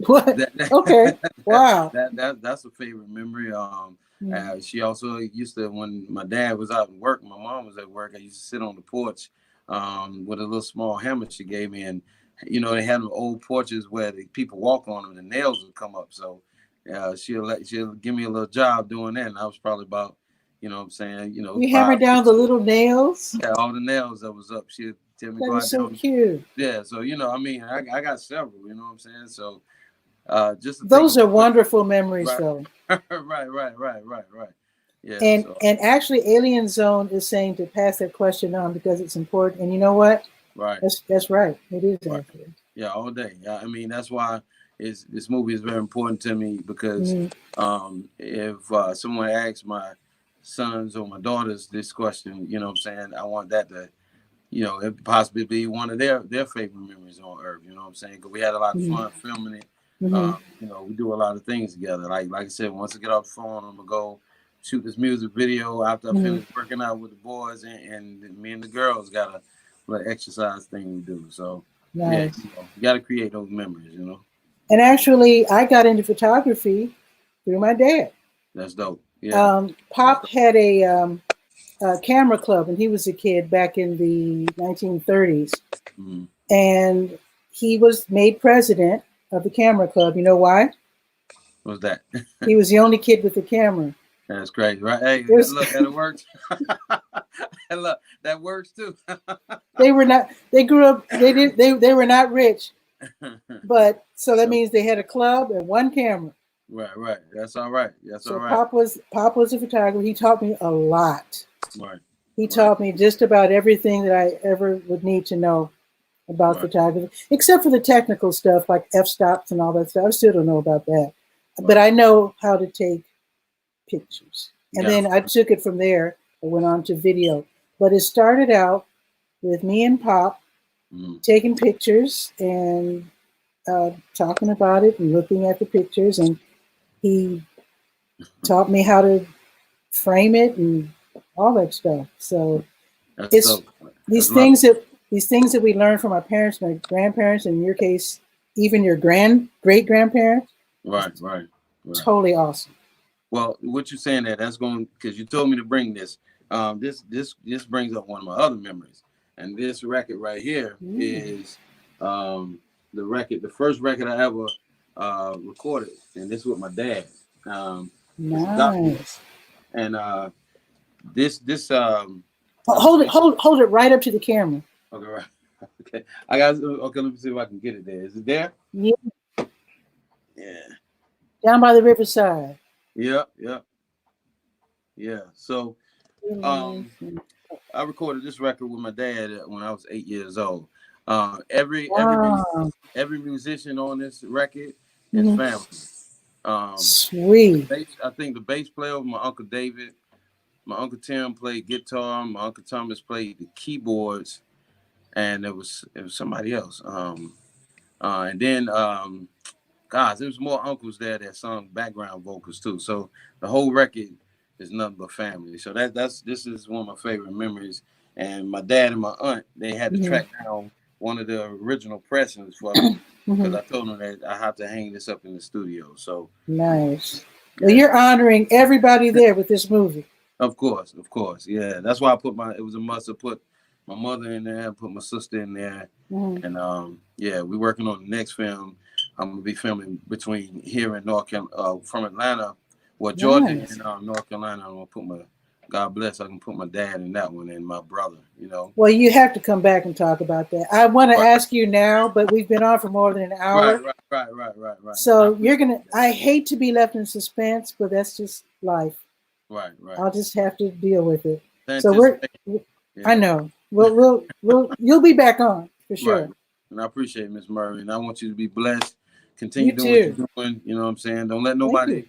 What? That Okay. Wow. that's a favorite memory. Mm. She also used to, when my dad was out at work, my mom was at work, I used to sit on the porch with a little small hammer she gave me and you know, they had them old porches where the people walk on them, the nails would come up. So she'll give me a little job doing that. And I was probably about, you know what I'm saying, you know, You hammer 5, down 6. the little nails. Yeah, all the nails that was up. She'd tell me That go is out there. so cute. Yeah, so you know, I mean, I got several. You know what I'm saying? So just to think Those of are wonderful memories, right, though. right. Yeah, And so actually, Alien Zone is saying to pass that question on because it's important. And you know what? right, That's right. It is right. accurate. Yeah, all day. Yeah, I mean, that's why this movie is very important to me because Mm-hmm. if someone asks my sons or my daughters this question, you know what I'm saying, I want that to, you know, it possibly be one of their favorite memories on Earth. You know what I'm saying? Because we had a lot of Mm-hmm. fun filming it. Mm-hmm. You know, we do a lot of things together. Like I said, once I get off the phone, I'm gonna go shoot this music video after I Mm-hmm. finish working out with the boys, and me and the girls got a little exercise thing we do. So yeah, Nice. you know, you got to create those memories. You know, And actually, I got into photography through my dad. that's dope. Yeah, that's Pop dope. had a camera club, and he was a kid back in the 1930s. Mm-hmm. And he was made president of the camera club. You know why? What's that? He was the only kid with a camera. That's crazy, right? Hey, Was, look, that works. And look, that works too. they were not. They grew up. They did. They were not rich, but so that means they had a club and one camera. Right. That's all right. That's all So right. Pop was a photographer. He taught me a lot. Right. He Right. taught me just about everything that I ever would need to know about Right. photography, except for the technical stuff like f-stops and all that stuff. I still don't know about that, but Right. I know how to take pictures. You And got then I took it from there. I went on to video, but it started out with me and Pop mm, taking pictures and talking about it and looking at the pictures, and he taught me how to frame it and all that stuff. So that's it's dope. these That's love. things that we learn from our parents, my grandparents, and in your case, even your great grandparents. Right. Totally awesome. Well, what you're saying that's going because you told me to bring this. This brings up one of my other memories, and this record right here is the first record I ever recorded, and this with my dad. It's a gospel, Nice. and this Hold it right up to the camera. okay, right. Okay. I got okay, let me see if I can get it there. Is it there? Yeah, Yeah. down by the riverside. Yeah. So I recorded this record with my dad when I was 8 years old. Wow. Every musician on this record is Mhm. family. Sweet. I think the bass player was my uncle David. My uncle Tim played guitar. My uncle Thomas played the keyboards, and it was somebody else. And then gosh, there was more uncles there that sung background vocals too. So the whole record is nothing but family. So this is one of my favorite memories. And my dad and my aunt, they had to Mhm. track down one of the original pressings for me because Mhm. I told them that I have to hang this up in the studio. So Nice. Well, yeah, you're honoring everybody there with this movie. of course, yeah. That's why I put it was a must to put my mother in there, put my sister in there, Mhm. and yeah, we're working on the next film. I'm gonna be filming between here and North Carolina, from Atlanta, well, Georgia Nice. and North Carolina. I'm gonna put God bless, I can put my dad in that one and my brother. You know. Well, you have to come back and talk about that. I want to Right, ask you now, but we've been on for more than an hour. right. And I So you're appreciate gonna. that. I hate to be left in suspense, but that's just life. Right. I'll just have to deal with it. The So we're. anticipation. I Yeah. know. You'll be back on for Right. sure. And I appreciate it, Miss Murray. And I want you to be blessed. Continue You doing what too. you're doing. You know what I'm saying? Don't let Thank you. nobody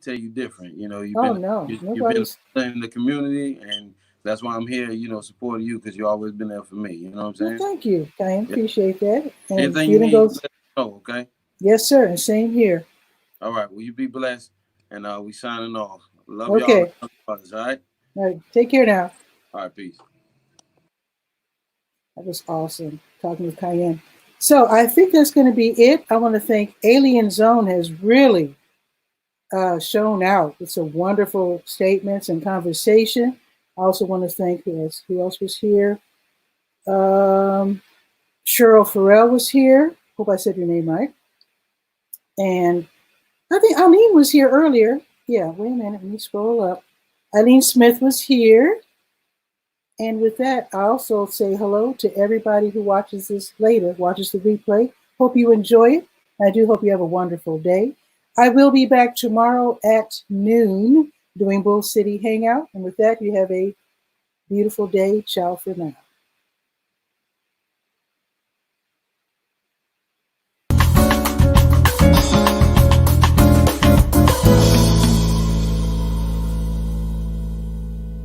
tell you different. You know, Oh no, you've been nobody's. in the community, and that's why I'm here. You know, supporting you because you always been there for me. You know what I'm Well, saying? thank you. I Yeah. appreciate that. And Anything you feeling need, you goes. let me know. Okay. Yes, sir. And same here. All right. Well, you be blessed, and we signing off. Love y'all. Okay. Love others, all right. All right. Take care now. All right. Peace. That was awesome talking with Cayenne. So I think that's going to be it. I want to thank Alien Zone has really shown out. It's a wonderful statements and conversation. I also want to thank who else was here. Um, Cheryl Farrell was here. Hope I said your name right. And I think Eileen was here earlier. Yeah, wait a minute. Let me scroll up. Eileen Smith was here. And with that, I also say hello to everybody who watches this later, watches the replay. Hope you enjoy it. I do hope you have a wonderful day. I will be back tomorrow at noon doing Bull City Hangout. And with that, you have a beautiful day. Ciao for now.